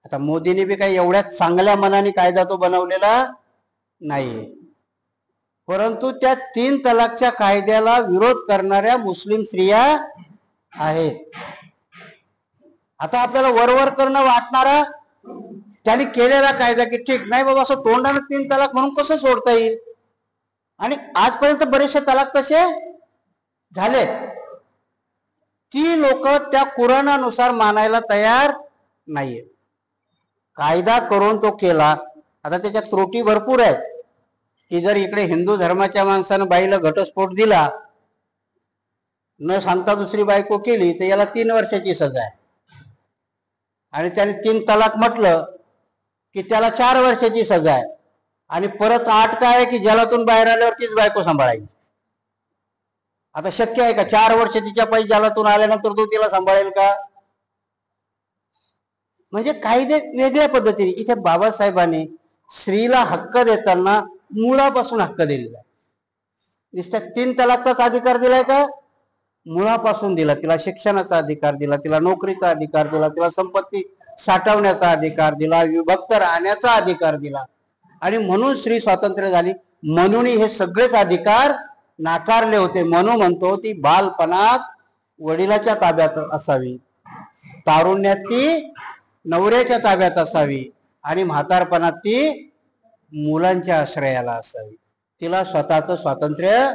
आता मोदींनी बी काही एवढ्या चांगल्या मनाने कायदा तो बनवलेला नाही, परंतु त्या 3 तलाकच्या कायद्याला विरोध करणाऱ्या मुस्लिम स्त्रिया आहेत. आता आपल्याला वरवर करणं वाटणारा त्यांनी केलेला कायदा की ठीक नाही बाबा, असं तोंडानं 3 तलाक म्हणून कसं सोडता येईल. आणि आजपर्यंत बरेचसे तलाक तसे झाले. ती लोक त्या कुराणानुसार मानायला तयार नाहीये. कायदा करून तो केला. आता त्याच्यात त्रुटी भरपूर आहेत की जर इकडे हिंदू धर्माच्या माणसानं बाईला घटस्फोट दिला, न सांगता दुसरी बायको केली तर याला 3 वर्षाची सजा आहे. आणि त्याने 3 तलाक म्हटलं की त्याला 4 वर्षाची सजा आहे. आणि परत 8 काय आहे की जलातून बाहेर आल्यावरतीच बायको सांभाळायची. आता शक्य आहे का 4 वर्ष तिच्या पायी जलातून आल्यानंतर तो तिला सांभाळेल का? म्हणजे कायदे वेगळ्या पद्धतीने. इथे बाबासाहेबांनी स्त्रीला हक्क देताना मुळापासून हक्क दिलेला आहे. नुसत्या 3 तलाकचाच अधिकार दिलाय का? मुळापासून दिला. तिला शिक्षणाचा अधिकार दिला, तिला नोकरीचा अधिकार दिला, तिला संपत्ती साठवण्याचा अधिकार दिला, विभक्त राहण्याचा अधिकार दिला. आणि म्हणून स्त्री स्वातंत्र्य झाली. म्हणून हे सगळेच अधिकार नाकारले होते. म्हणून म्हणतो ती बालपणात वडिलाच्या ताब्यात असावी, तारुण्यात ती नवऱ्याच्या ताब्यात असावी आणि म्हातारपणात ती मुलांच्या आश्रयाला असावी. तिला स्वतःचं स्वातंत्र्य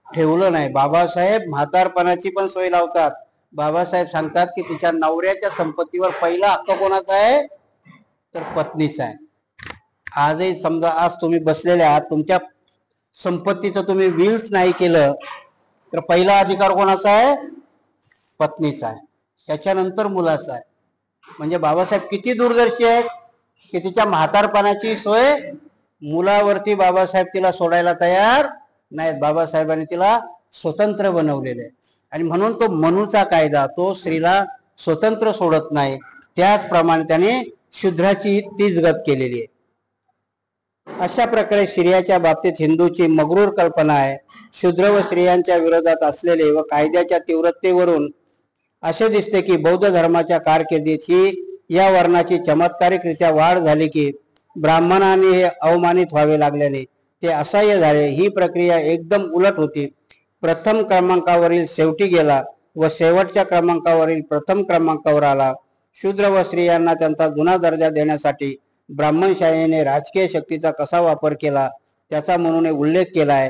ठेवलं नाही. बाबासाहेब म्हातारपणाची पण सोय लावतात. बाबासाहेब सांगतात की तिच्या नवऱ्याच्या संपत्तीवर पहिला हक्क कोणाचा आहे? तर पत्नीचा आहे. आजही समजा आज तुम्ही बसलेले आहात, तुमच्या संपत्तीचं तुम्ही विल्स नाही केलं तर पहिला अधिकार कोणाचा आहे? पत्नीचा आहे, त्याच्यानंतर मुलाचा आहे. म्हणजे बाबासाहेब किती दूरदर्शी आहेत की तिच्या म्हातारपणाची सोय मुलावरती बाबासाहेब तिला सोडायला तयार नाहीत. बाबासाहेबांनी तिला स्वतंत्र बनवलेले आहे आणि म्हणून तो मनूचा कायदा तो स्त्रीला स्वतंत्र सोडत नाही. त्याचप्रमाणे त्याने शूद्राची तीच गत केलेली आहे. अशा प्रकारे स्त्रियाच्या बाबतीत हिंदूची मगरूर कल्पना आहे. शूद्र व स्त्रियांच्या विरोधात असलेले व कायद्याच्या तीव्रतेवरून असे दिसते की बौद्ध धर्माच्या कारकिर्दीत ही या वर्णाची चमत्कारिकरित्या वाढ झाली की ब्राह्मणांनी हे अवमानित व्हावे लागल्याने ते असह्य झाले. ही प्रक्रिया एकदम उलट होती. प्रथम क्रमांकावरील शेवटी गेला व शेवटच्या क्रमांकावरील प्रथम क्रमांकावर आला. शूद्र व स्त्रियांना त्यांचा जुना दर्जा देण्यासाठी ब्राह्मणशाहीने राजकीय शक्तीचा कसा वापर केला त्याचा म्हणून उल्लेख केला आहे.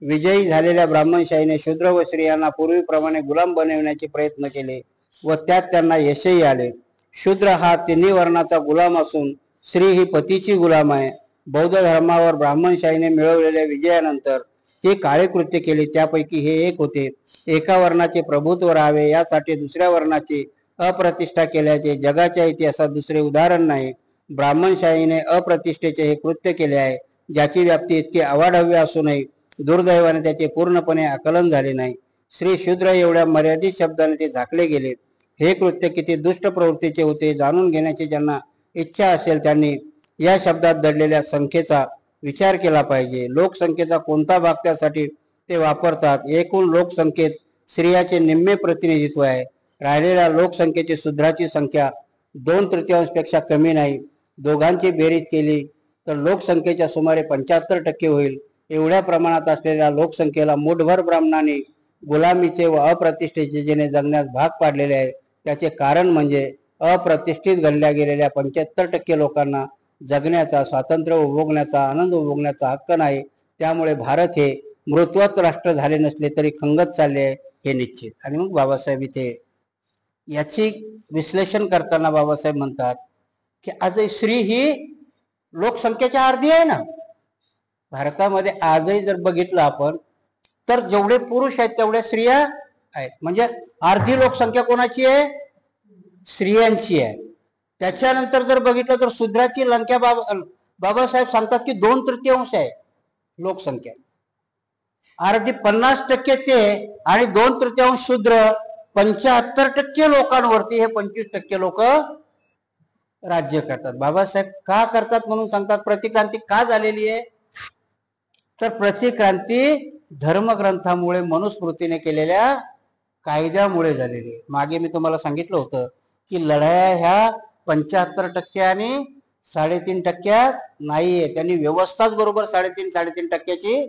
विजयी झालेल्या ब्राह्मणशाहीने शूद्र व स्त्रियांना पूर्वीप्रमाणे गुलाम बनविण्याचे प्रयत्न केले व त्यात त्यांना यशही आले. शूद्र हा तिन्ही वर्णाचा गुलाम असून स्त्री ही पतीची गुलाम आहे. बौद्ध धर्मावर ब्राह्मणशाहीने मिळवलेल्या विजयानंतर जे काळे कृत्य केले त्यापैकी हे एक होते. एका वर्णाचे प्रभुत्व राहावे यासाठी दुसऱ्या वर्णाची अप्रतिष्ठा केल्याचे जगाच्या इतिहासात दुसरे उदाहरण नाही. ब्राह्मणशाहीने अप्रतिष्ठेचे हे कृत्य केले आहे ज्याची व्याप्ती इतकी अवाढव्य असूनही दुर्दैवाने त्याचे पूर्णपणे आकलन झाले नाही. श्री शूद्र एवढ्या मर्यादित शब्दाने ते झाकले गेले. हे कृत्य किती दुष्ट प्रवृत्तीचे होते जाणून घेण्याची ज्यांना इच्छा असेल त्यांनी या शब्दात दडलेल्या संख्येचा विचार केला पाहिजे. लोकसंख्येचा कोणता भाग त्यासाठी ते वापरतात. एकूण लोकसंख्येत स्त्रियाचे निम्मे प्रतिनिधित्व आहे. राहिलेल्या लोकसंख्येची शूद्राची संख्या 2/3 पेक्षा कमी नाही. दोघांची बेरीज केली तर लोकसंख्येच्या सुमारे 75% होईल. एवढ्या प्रमाणात असलेल्या लोकसंख्येला मुठभर ब्राह्मणांनी गुलामीचे व अप्रतिष्ठेचे जेणे जगण्यास भाग पाडलेले आहे त्याचे कारण म्हणजे अप्रतिष्ठित गणल्या गेलेल्या 75% लोकांना जगण्याचा स्वातंत्र्य उपभोगण्याचा आनंद उपभोगण्याचा हक्क नाही. त्यामुळे भारत हे मृतवत राष्ट्र झाले नसले तरी खंगत चालले आहे हे निश्चित. आणि मग बाबासाहेब इथे याची विश्लेषण करताना बाबासाहेब म्हणतात की आजही स्त्री ही लोकसंख्येच्या अर्धी आहे ना. भारतामध्ये आजही जर बघितलं आपण तर जेवढे पुरुष आहेत तेवढ्या स्त्रिया आहेत. म्हणजे अर्धी लोकसंख्या कोणाची आहे? स्त्रियांची आहे. त्याच्यानंतर जर बघितलं तर शूद्राची संख्या बाबासाहेब सांगतात की 2/3 आहे लोकसंख्या. अर्धी 50% ते आणि 2/3 शूद्र 75% लोकांवरती हे 25% लोक राज्य करतात. बाबासाहेब का करतात म्हणून सांगतात. प्रतिक्रांती का झालेली आहे तर प्रतिक्रांती धर्मग्रंथामुळे मनुस्मृतीने केलेल्या कायद्यामुळे झालेली आहे. मागे मी तुम्हाला सांगितलं होतं की लढाया ह्या 75% आणि 3.5% नाहीये. त्यांनी व्यवस्थाच बरोबर 3.5-3.5%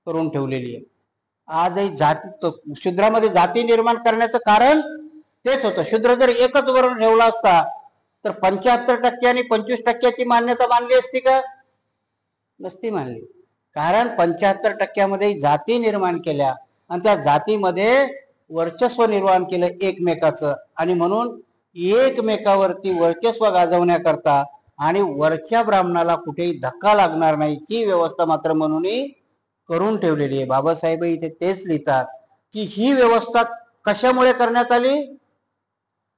करून ठेवलेली आहे. आजही जाती शूद्रामध्ये जाती निर्माण करण्याचं कारण तेच होतं. शूद्र जर एकच वर्ण ठेवला असता तर 75% आणि 25%ची मान्यता मानली असती का? नसती मानली. कारण 75% जाती निर्माण केल्या आणि त्या जातीमध्ये वर्चस्व निर्माण केलं एकमेकाचं आणि म्हणून एकमेकावरती वर्चस्व गाजवण्याकरता आणि वरच्या ब्राह्मणाला कुठेही धक्का लागणार नाही ही व्यवस्था मात्र म्हणून करून ठेवलेली आहे. बाबासाहेब इथे तेच लिहितात की ही व्यवस्था कशामुळे करण्यात आली.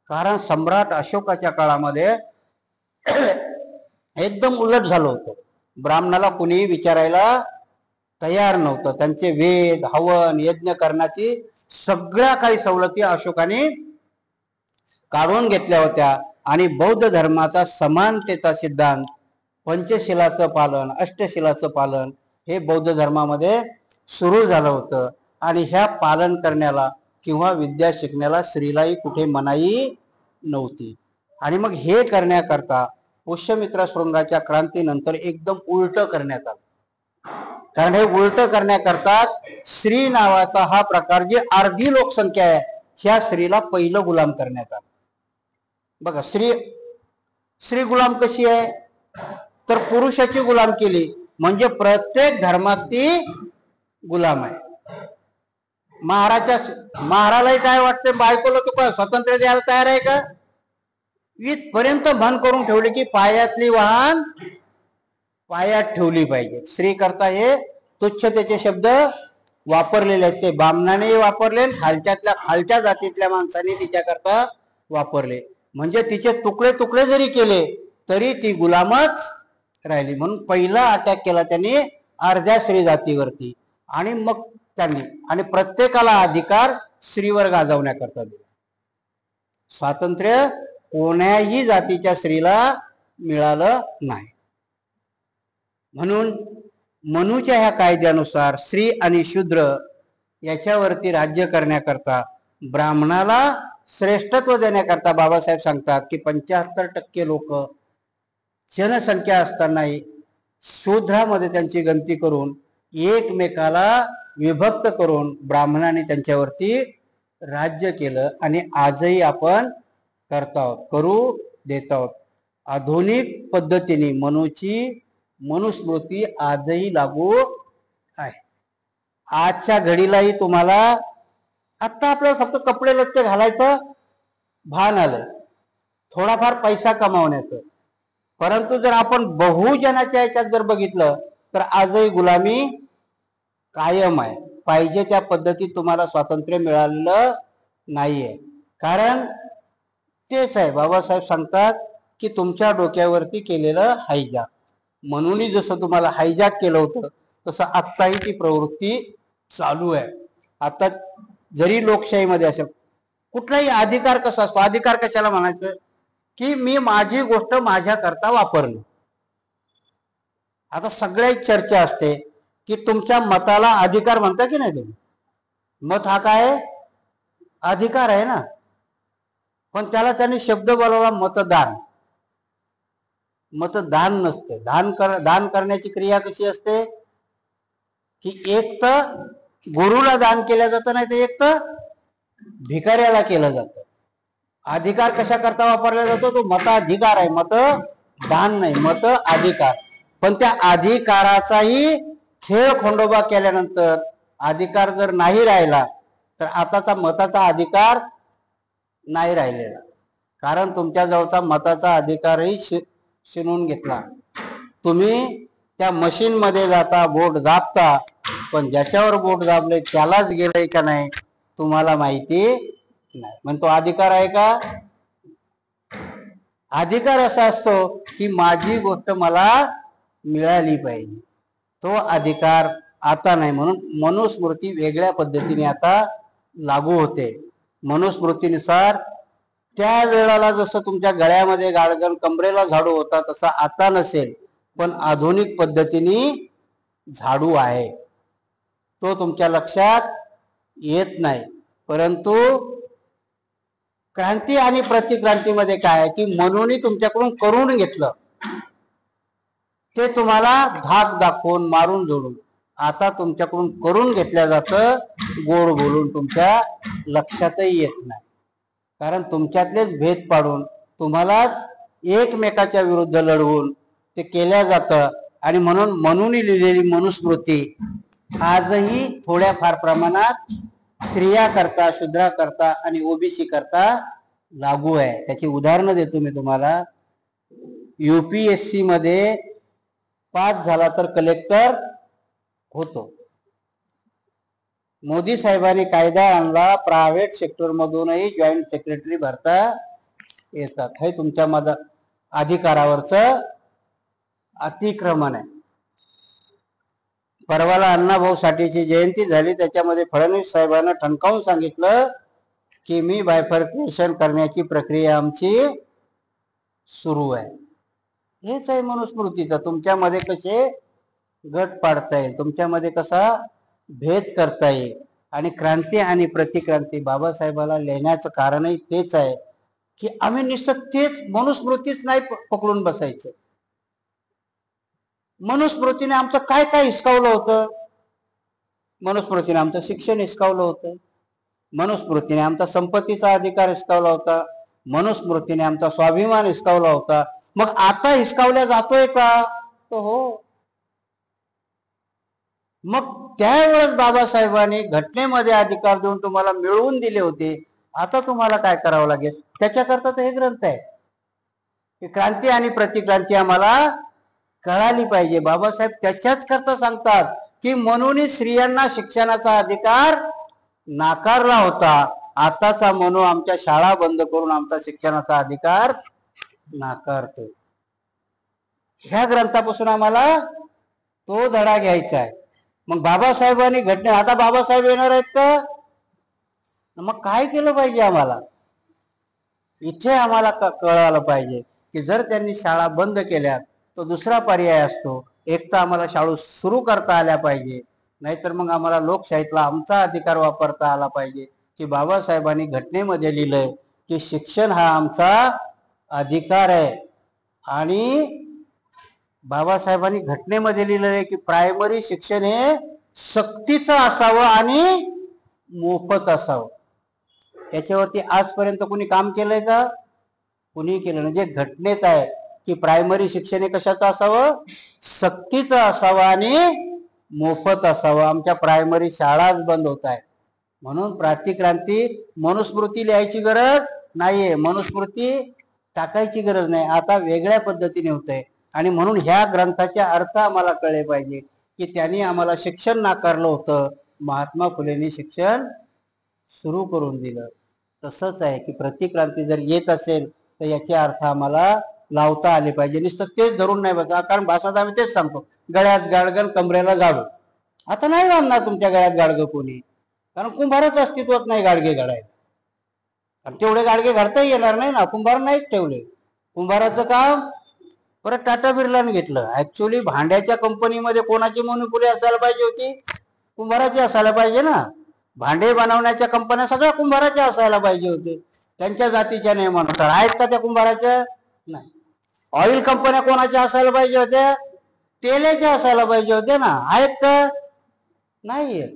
कारण सम्राट अशोकाच्या काळामध्ये एकदम उलट झालं होतं. ब्राह्मणाला कुणीही विचारायला तयार नव्हतं. त्यांचे वेद हवन यज्ञ करण्याची सगळ्या काही सवलती अशोकाने काढून घेतल्या होत्या आणि बौद्ध धर्माचा समानतेचा सिद्धांत पंचशिलाचं पालन अष्टशिलाचं पालन हे बौद्ध धर्मामध्ये सुरू झालं होतं. आणि ह्या पालन करण्याला किंवा विद्या शिकण्याला स्त्रीलाही कुठे मनाई नव्हती. आणि मग हे करण्याकरता पुष्यमित्र शृंगाच्या क्रांतीनंतर एकदम उलट करण्यात आलं. कारण हे उलट करण्याकरता स्त्री नावाचा हा प्रकार जी अर्धी लोकसंख्या आहे ह्या स्त्रीला पहिलं गुलाम करण्यात आलं. बघा स्त्री गुलाम कशी आहे तर पुरुषाची गुलाम केली म्हणजे प्रत्येक धर्मात ती गुलाम आहे. महारालाही काय वाटते बायकोला तू काय स्वातंत्र्य द्यायला तयार आहे का? इथपर्यंत भान करून ठेवली की पायातली वाहन पायात ठेवली पाहिजे. स्त्री करता हे तुच्छतेचे शब्द वापरलेले आहेत. ते बामणाने वापरले खालच्या जातीतल्या माणसाने तिच्याकरता वापरले. म्हणजे तिचे तुकडे तुकडे जरी केले तरी ती गुलामच राहिली. म्हणून पहिला अटॅक केला त्यांनी अर्ध्या स्त्री जातीवरती, आणि मग त्यांनी आणि प्रत्येकाला अधिकार स्त्रीवर गाजवण्याकरता दिला. स्वातंत्र्य कोण्याही जातीच्या स्त्रीला मिळालं नाही. म्हणून मनूच्या ह्या कायद्यानुसार स्त्री आणि शूद्र याच्यावरती राज्य करण्याकरता ब्राह्मणाला श्रेष्ठत्व देण्याकरता बाबासाहेब सांगतात की 75% लोक जनसंख्या असतानाही शूद्रामध्ये त्यांची गणती करून एकमेकाला विभक्त करून ब्राह्मणाने त्यांच्यावरती राज्य केलं, आणि आजही आपण करत आहोत, करू देत आहोत. आधुनिक पद्धतीने मनुस्मृती आजही लागू आहे. आजच्या घडीलाही तुम्हाला आता आपल्याला फक्त कपडे लत्ते घालायचं भान आलं, थोडाफार पैसा कमावण्याचं, परंतु जर आपण बहुजनाच्या याच्यात जर बघितलं तर आजही गुलामी कायम आहे. पाहिजे त्या पद्धतीत तुम्हाला स्वातंत्र्य मिळालेलं नाहीये. कारण तेच आहे, बाबासाहेब सांगतात की तुमच्या डोक्यावरती केलेलं हायजॅक, म्हणून जसं तुम्हाला हायजॅक केलं होतं तसं आत्ताही ती प्रवृत्ती चालू आहे. आता जरी लोकशाहीमध्ये असेल, कुठलाही अधिकार कसा असतो, अधिकार कशाला म्हणायचं की मी माझी गोष्ट माझ्याकरता वापरणं. आता सगळ्यात चर्चा असते की तुमच्या मताला अधिकार म्हणता की नाही तुम्ही. मत हा काय अधिकार आहे ना, पण त्याला त्यांनी शब्द बोलावला मतदान. मतदान नसते. दान करण्याची क्रिया कशी असते की एक तर गुरुला दान केलं जातं, नाही तर एक तर भिकाऱ्याला केलं जातं. अधिकार कशा करता वापरला जातो, तो मताधिकार आहे, मत दान नाही, मत अधिकार. पण त्या अधिकाराचाही खेळ खंडोबा केल्यानंतर अधिकार जर नाही राहिला तर आताचा मताचा अधिकार नाही राहिलेला, कारण तुमच्या जवळचा मताचा अधिकारही शिनून घेतला. तुम्ही त्या मशीन मध्ये जाता, बोट दाबता, पण ज्याच्यावर बोट दाबले त्यालाच गेलंय का नाही तुम्हाला माहिती नाही. मग तो अधिकार आहे का. अधिकार असा असतो की माझी गोष्ट मला मिळाली पाहिजे. तो अधिकार आता नाही. म्हणून मनुस्मृती वेगळ्या पद्धतीने आता लागू होते. मनुस्मृतीनुसार त्या वेळेला जसं तुमच्या गळ्यामध्ये गाडगन, कमरेला झाडू होता, तसा आता नसेल, पण आधुनिक पद्धतीने झाडू आहे. तो तुमच्या लक्षात येत नाही. परंतु क्रांती आणि प्रतिक्रांतीमध्ये काय आहे की मनूनी तुमच्याकडून करून घेतलं, ते तुम्हाला धाक दाखवून मारून जोडून आता तुमच्याकडून करून घेतल्या जातं, गोड बोलून तुमच्या लक्षातही येत नाही. कारण तुमच्यातलेच भेद पाडून तुम्हालाच एकमेकाच्या विरुद्ध लढवून ते केल्या जातं. आणि म्हणून मनूनी लिहिलेली मनुस्मृती आजही थोड्याफार प्रमाणात स्त्रिया करता, शूद्रा करता आणि ओबीसी करता लागू आहे. त्याची उदाहरणं देतो मी तुम्हाला. UPSC मध्ये पास झाला तर कलेक्टर होतो. मोदी साहेबांनी कायदा आणला, प्रायव्हेट सेक्टर मधूनही जॉईंट सेक्रेटरी भरता येतात. हे तुमच्या अधिकारावरच अतिक्रमण आहे. परवाला अण्णाभाऊ साठेची जयंती झाली, त्याच्यामध्ये फडणवीस साहेबांना ठणकावून सांगितलं की मी बायफर्केशन करण्याची प्रक्रिया आमची सुरू आहे. हेच आहे मनुस्मृतीचं. तुमच्यामध्ये कसे गट पाडता येईल, तुमच्यामध्ये कसा भेद करता येईल. आणि क्रांती आणि प्रतिक्रांती बाबासाहेबाला लिहिण्याचं कारणही तेच आहे की आम्ही नुसतं तेच मनुस्मृतीच नाही पकडून बसायचं. मनुस्मृतीने आमचं काय काय हिसकावलं होतं. मनुस्मृतीने आमचं शिक्षण हिसकावलं होतं. मनुस्मृतीने आमचा संपत्तीचा अधिकार हिसकावला होता. मनुस्मृतीने आमचा स्वाभिमान हिसकावला होता. मग आता हिसकावल्या जातोय का. तो हो. मग त्यावेळेस बाबासाहेबांनी घटनेमध्ये अधिकार देऊन तुम्हाला मिळवून दिले होते. आता तुम्हाला काय करावं लागेल. त्याच्याकरता तर हे ग्रंथ आहे की क्रांती आणि प्रतिक्रांती आम्हाला कळाली पाहिजे. बाबासाहेब त्याच्याच करता सांगतात की म्हणून स्त्रियांना शिक्षणाचा अधिकार नाकारला होता. आताचा मनो आमच्या शाळा बंद करून आमचा शिक्षणाचा अधिकार नाकारतो. ह्या ग्रंथापासून आम्हाला तो धडा घ्यायचा आहे. मग बाबासाहेबांनी घटना, आता बाबासाहेब येणार आहेत का? मग काय केलं पाहिजे आम्हाला? इथे आम्हाला कळायला पाहिजे की जर त्यांनी शाळा बंद केल्या तर दुसरा पर्याय असतो. एक तर आम्हाला शाळा सुरू करता आल्या पाहिजे, नाहीतर मग आम्हाला लोकशाहीतला आमचा अधिकार वापरता आला पाहिजे की बाबासाहेबांनी घटनेमध्ये लिहिलंय की शिक्षण हा आमचा अधिकार आहे. आणि बाबासाहेबांनी घटनेमध्ये लिहिलं आहे की प्रायमरी शिक्षण हे सक्तीचं असावं आणि मोफत असावं. याच्यावरती आजपर्यंत कुणी काम केलंय का? कुणी केलं नाही. जे घटनेत आहे की प्रायमरी शिक्षण हे कशाचं असावं? सक्तीचं असावं आणि मोफत असावं. आमच्या प्रायमरी शाळाच बंद होत आहे. म्हणून प्रातिक्रांती मनुस्मृती लिहायची गरज नाहीये, मनुस्मृती टाकायची गरज नाही. आता वेगळ्या पद्धतीने होतंय. आणि म्हणून ह्या ग्रंथाचे अर्थ आम्हाला कळले पाहिजे की त्यांनी आम्हाला शिक्षण नाकारलं होतं, महात्मा फुलेंनी शिक्षण सुरू करून दिलं. तसंच आहे की प्रतिक्रांती जर येत असेल तर याचे अर्थ आम्हाला लावता आले पाहिजे. नुसतं तेच धरून नाही बघा. कारण भाषणात आम्ही तेच सांगतो, गळ्यात गाडगन कमरेला झाडू. आता नाही बांधणार तुमच्या गळ्यात गाडगं कोणी, कारण कुंभारच अस्तित्वात नाही गाडगे घडायला. आणि तेवढे गाडगे घडता येणार नाही ना, कुंभार नाहीच ठेवले. कुंभाराचं काम परत टाटा बिर्लाने घेतलं. ऍक्च्युअली भांड्याच्या कंपनीमध्ये कोणाची मोनोपोली असायला पाहिजे होती? कुंभाराची असायला पाहिजे ना. भांडे बनवण्याच्या कंपन्या सगळ्या कुंभाराच्या असायला पाहिजे होते, त्यांच्या जातीच्या नियमानुसार. आहेत का त्या कुंभाराच्या? नाही. ऑइल कंपन्या कोणाच्या असायला पाहिजे होत्या? तेलाच्या असायला पाहिजे होत्या ना. आहेत का? नाहीये.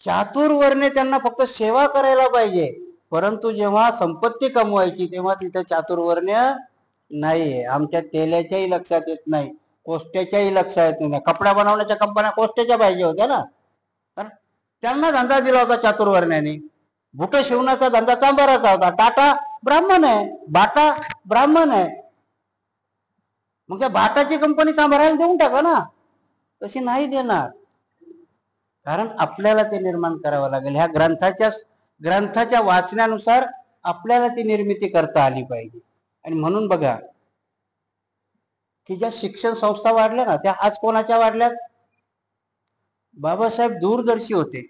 चातुर्वर्ण्य त्यांना फक्त सेवा करायला पाहिजे, परंतु जेव्हा संपत्ती कमवायची तेव्हा तिथे चातुर्वर्ण्य नाहीये. आमच्या तेलाच्याही लक्षात येत नाही, कोष्ट्याच्याही लक्षात येत नाही. कपडा बनवण्याच्या कंपन्या कोष्ट्याच्या पाहिजे होत्या ना, कारण त्यांना धंदा दिला होता चातुर्वर्ण्याने. बुट शिवण्याचा धंदा चांभाराचा होता. टाटा ब्राह्मण आहे, बाटा ब्राह्मण आहे. मग त्या बाटाची कंपनी सांभाळायला देऊन टाका ना. तशी नाही देणार, कारण आपल्याला ते निर्माण करावं लागेल. ह्या ग्रंथाच्या वाचण्यानुसार आपल्याला ती निर्मिती करता आली पाहिजे. आणि म्हणून बघा की ज्या शिक्षण संस्था वाढल्या ना, त्या आज कोणाच्या वाढल्यात? बाबासाहेब दूरदर्शी होते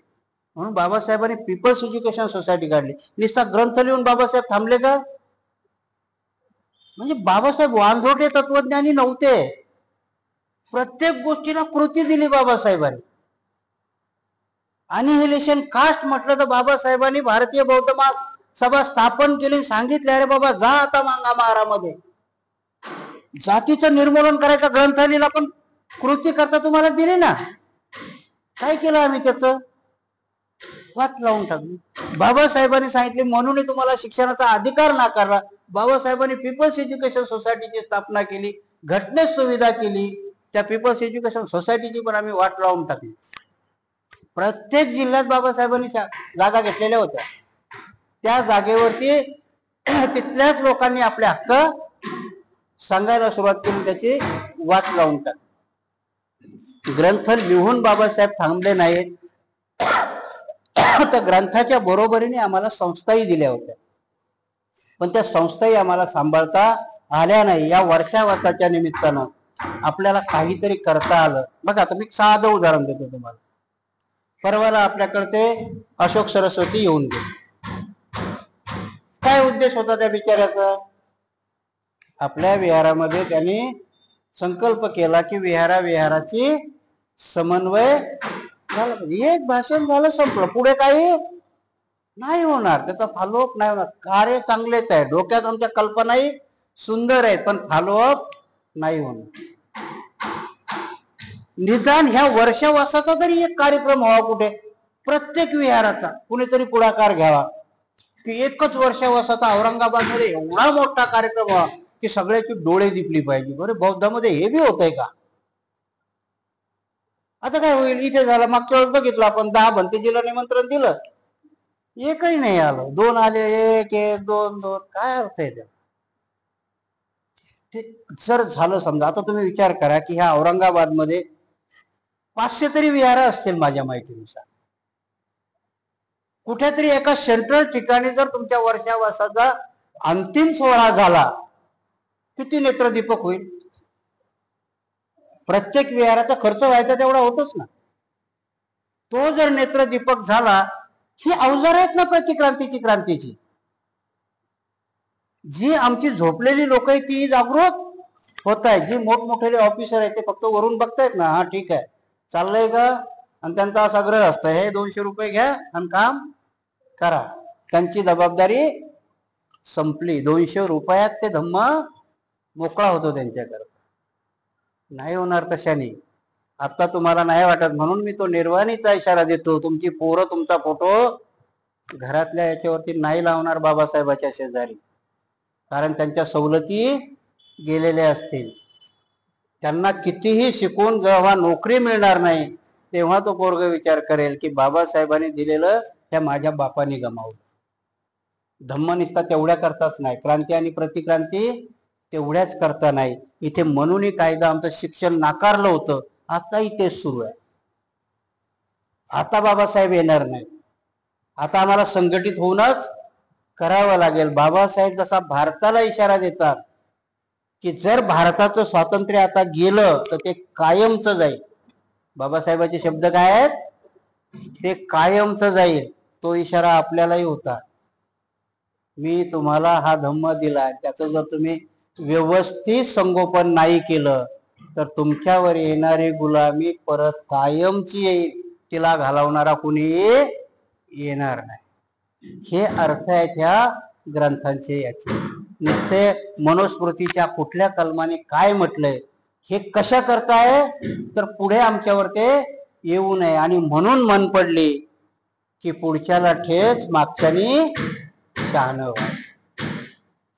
म्हणून बाबासाहेबांनी पीपल्स एज्युकेशन सोसायटी काढली. नुसता ग्रंथ लिहून बाबासाहेब थांबले का? म्हणजे बाबासाहेब वांझोटे तत्वज्ञानी नव्हते. प्रत्येक गोष्टीला कृती दिली बाबासाहेबांनी. अनिहिलेशन कास्ट म्हटलं तर बाबासाहेबांनी भारतीय बौद्ध सभा स्थापन केली. सांगितले, अरे बाबा जा आता मांगा महारामध्ये, जातीचं निर्मूलन करायचा ग्रंथ लिहिला, पण कृती करता तुम्हाला दिली ना. काय केलं आम्ही? त्याचं वाट लावून टाकली. बाबासाहेबांनी सांगितले म्हणून तुम्हाला शिक्षणाचा अधिकार नाकारला. बाबासाहेबांनी पीपल्स एज्युकेशन सोसायटीची स्थापना केली, घटनेत सुविधा केली. त्या पीपल्स एज्युकेशन सोसायटीची पण आम्ही वाट लावून टाकली. प्रत्येक जिल्ह्यात बाबासाहेबांनी जागा घेतलेल्या होत्या. त्या जागेवरती तिथल्याच लोकांनी आपले हक्क सांगायला सुरुवात केली, त्याची वाट लावून टाकली. ग्रंथ लिहून बाबासाहेब थांबले नाहीत, त्या ग्रंथाच्या बरोबरीने आम्हाला संस्थाही दिल्या होत्या, पण त्या संस्थाही आम्हाला सांभाळता आल्या नाही. या वर्षावासाच्या निमित्तानं आपल्याला काहीतरी करता आलं. बघा, आता मी साधं उदाहरण देतो तुम्हाला. परवाला आपल्याकडे ते अशोक सरस्वती येऊन गेले. काय उद्देश होता त्या बिचाऱ्याचा? आपल्या विहारामध्ये त्यांनी संकल्प केला की विहाराची समन्वय झाला. एक भाषण झालं, संपलं. पुढे काही नाही होणार, त्याचा फॉलोअप नाही होणार. कार्य चांगलेच आहे, डोक्यात आमच्या कल्पनाही सुंदर आहेत, पण फॉलोअप नाही होणार. निदान ह्या वर्षावासाचा तरी एक कार्यक्रम व्हावा कुठे, प्रत्येक विहाराचा कुणीतरी पुढाकार घ्यावा की एकच वर्षावासाचा औरंगाबाद मध्ये एवढा मोठा कार्यक्रम व्हावा की सगळ्याची डोळे दिपली पाहिजे. बरे, बौद्धामध्ये हे बी होतंय का? आता काय होईल? इथे झालं, मागच्या वेळेस बघितलं आपण, 10 भंतेजीला निमंत्रण दिलं, एकही नाही आलं. 2 आले, 1-1, 2-2. काय अर्थ आहे त्या? ते जर झालं समजा, आता तुम्ही विचार करा की ह्या औरंगाबाद मध्ये 500 तरी विहार असतील माझ्या माहितीनुसार. कुठेतरी एका सेंट्रल ठिकाणी जर तुमच्या वर्षावासाचा अंतिम सोहळा झाला, किती नेत्रदीपक होईल? प्रत्येक विहाराचा खर्च व्हायचा तेवढा होतोच ना. तो जर नेत्रदीपक झाला, ही अवजार आहेत ना क्रांतीची. जी आमची झोपलेली लोक आहेत ती जागृत होत आहे. जी मोठमोठे ऑफिसर आहेत ते फक्त वरून बघतायत ना, हा ठीक आहे चाललंय का, आणि त्यांचा असा ग्रह असतं, हे 200 रुपये घ्या आणि काम करा. त्यांची जबाबदारी संपली. 200 रुपयात ते धम्म मोकळा होतो त्यांच्याकडे. नाही होणार तशाने. आता तुम्हाला नाही वाटत म्हणून मी तो निर्वाणीचा इशारा देतो. तुमची पोरं तुमचा फोटो घरातल्या याच्यावरती नाही लावणार बाबासाहेबाच्या शेजारी, कारण त्यांच्या सवलती गेलेल्या असतील. त्यांना कितीही शिकून जेव्हा नोकरी मिळणार नाही तेव्हा तो पोरग विचार करेल की बाबासाहेबांनी दिलेलं त्या माझ्या बापाने गमावलं. धम्म निस्ता तेवढ्या करताच नाही, क्रांती आणि प्रतिक्रांती तेवढ्याच करता नाही. इथे म्हणून कायदा आमचं शिक्षण नाकारलं होतं, आताही तेच सुरू आहे. आता बाबासाहेब येणार नाही, आता आम्हाला संघटित होऊनच करावं लागेल. बाबासाहेब जसा भारताला इशारा देतात की जर भारताचं स्वातंत्र्य आता गेलं तर ते कायमचं जाईल. बाबासाहेबांचे शब्द काय आहेत? ते कायमचं जाईल. तो इशारा आपल्यालाही होता. मी तुम्हाला हा धम्म दिला, त्याचं जर तुम्ही व्यवस्थित संगोपन नाही केलं तर तुमच्यावर येणारी गुलामी परत कायमची येईल. तिला घालवणारा कुणी येणार नाही. हे अर्थ आहेत ह्या ग्रंथांचे. याचे नुसते मनुस्मृतीच्या कुठल्या कलमाने काय म्हटलंय हे कशा करताय तर पुढे आमच्यावर ते येऊ नये. आणि म्हणून मन पडली की पुढच्याला ठेच मागच्यानी शहाणं व्हा.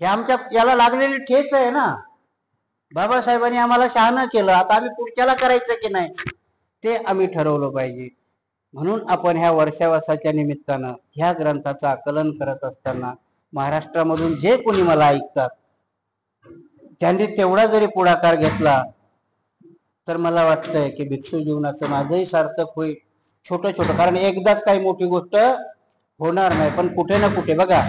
हे आमच्या याला लागलेली ठेच आहे ना. बाबासाहेबांनी आम्हाला शहाणं केलं, आता आम्ही पुढच्याला करायचं की नाही ते आम्ही ठरवलं पाहिजे. म्हणून आपण ह्या वर्षावासाच्या निमित्तानं ह्या ग्रंथाचं आकलन करत असताना महाराष्ट्रामधून जे कोणी मला ऐकतात त्यांनी तेवढा जरी पुढाकार घेतला तर मला वाटतंय की भिक्षू जीवनाचं माझंही सार्थक होईल. छोटं छोटं, कारण एकदाच काही मोठी गोष्ट होणार नाही, पण कुठे ना कुठे बघा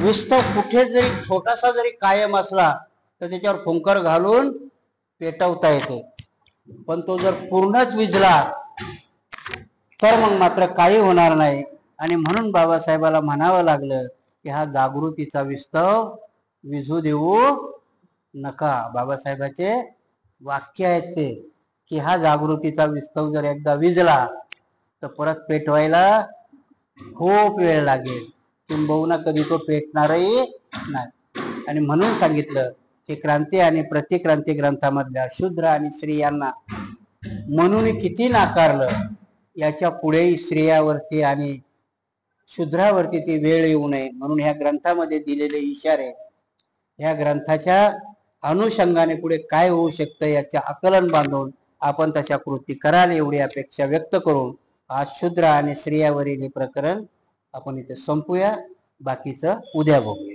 विस्तार कुठे जरी छोटासा जरी कायम असला तर त्याच्यावर फुंकर घालून पेटवता येते. पण तो जर पूर्णच विझला तर मग मात्र काही होणार नाही. आणि म्हणून बाबासाहेबाला म्हणावं लागलं की हा जागृतीचा विस्तव विझू देऊ नका. बाबासाहेबाचे वाक्य आहेत ते की हा जागृतीचा विस्तव जर एकदा विझला तर परत पेटवायला खूप वेळ लागेल, किंबहुना कधी तो पेटणारही नाही. आणि म्हणून सांगितलं की क्रांती आणि प्रतिक्रांती ग्रंथामधल्या शूद्र आणि स्त्रियांना म्हणून किती नाकारलं, याच्या पुढेही स्त्रियावरती आणि शूद्रावरती ती वेळ येऊ नये म्हणून ह्या ग्रंथामध्ये दिलेले इशारे, ह्या ग्रंथाच्या अनुषंगाने पुढे काय होऊ शकतं याचे आकलन बांधून आपण तशा कृती कराल एवढी अपेक्षा व्यक्त करून आज शूद्र आणि स्त्रियावरील प्रकरण आपण इथे संपूया. बाकीचं उद्या बघूया.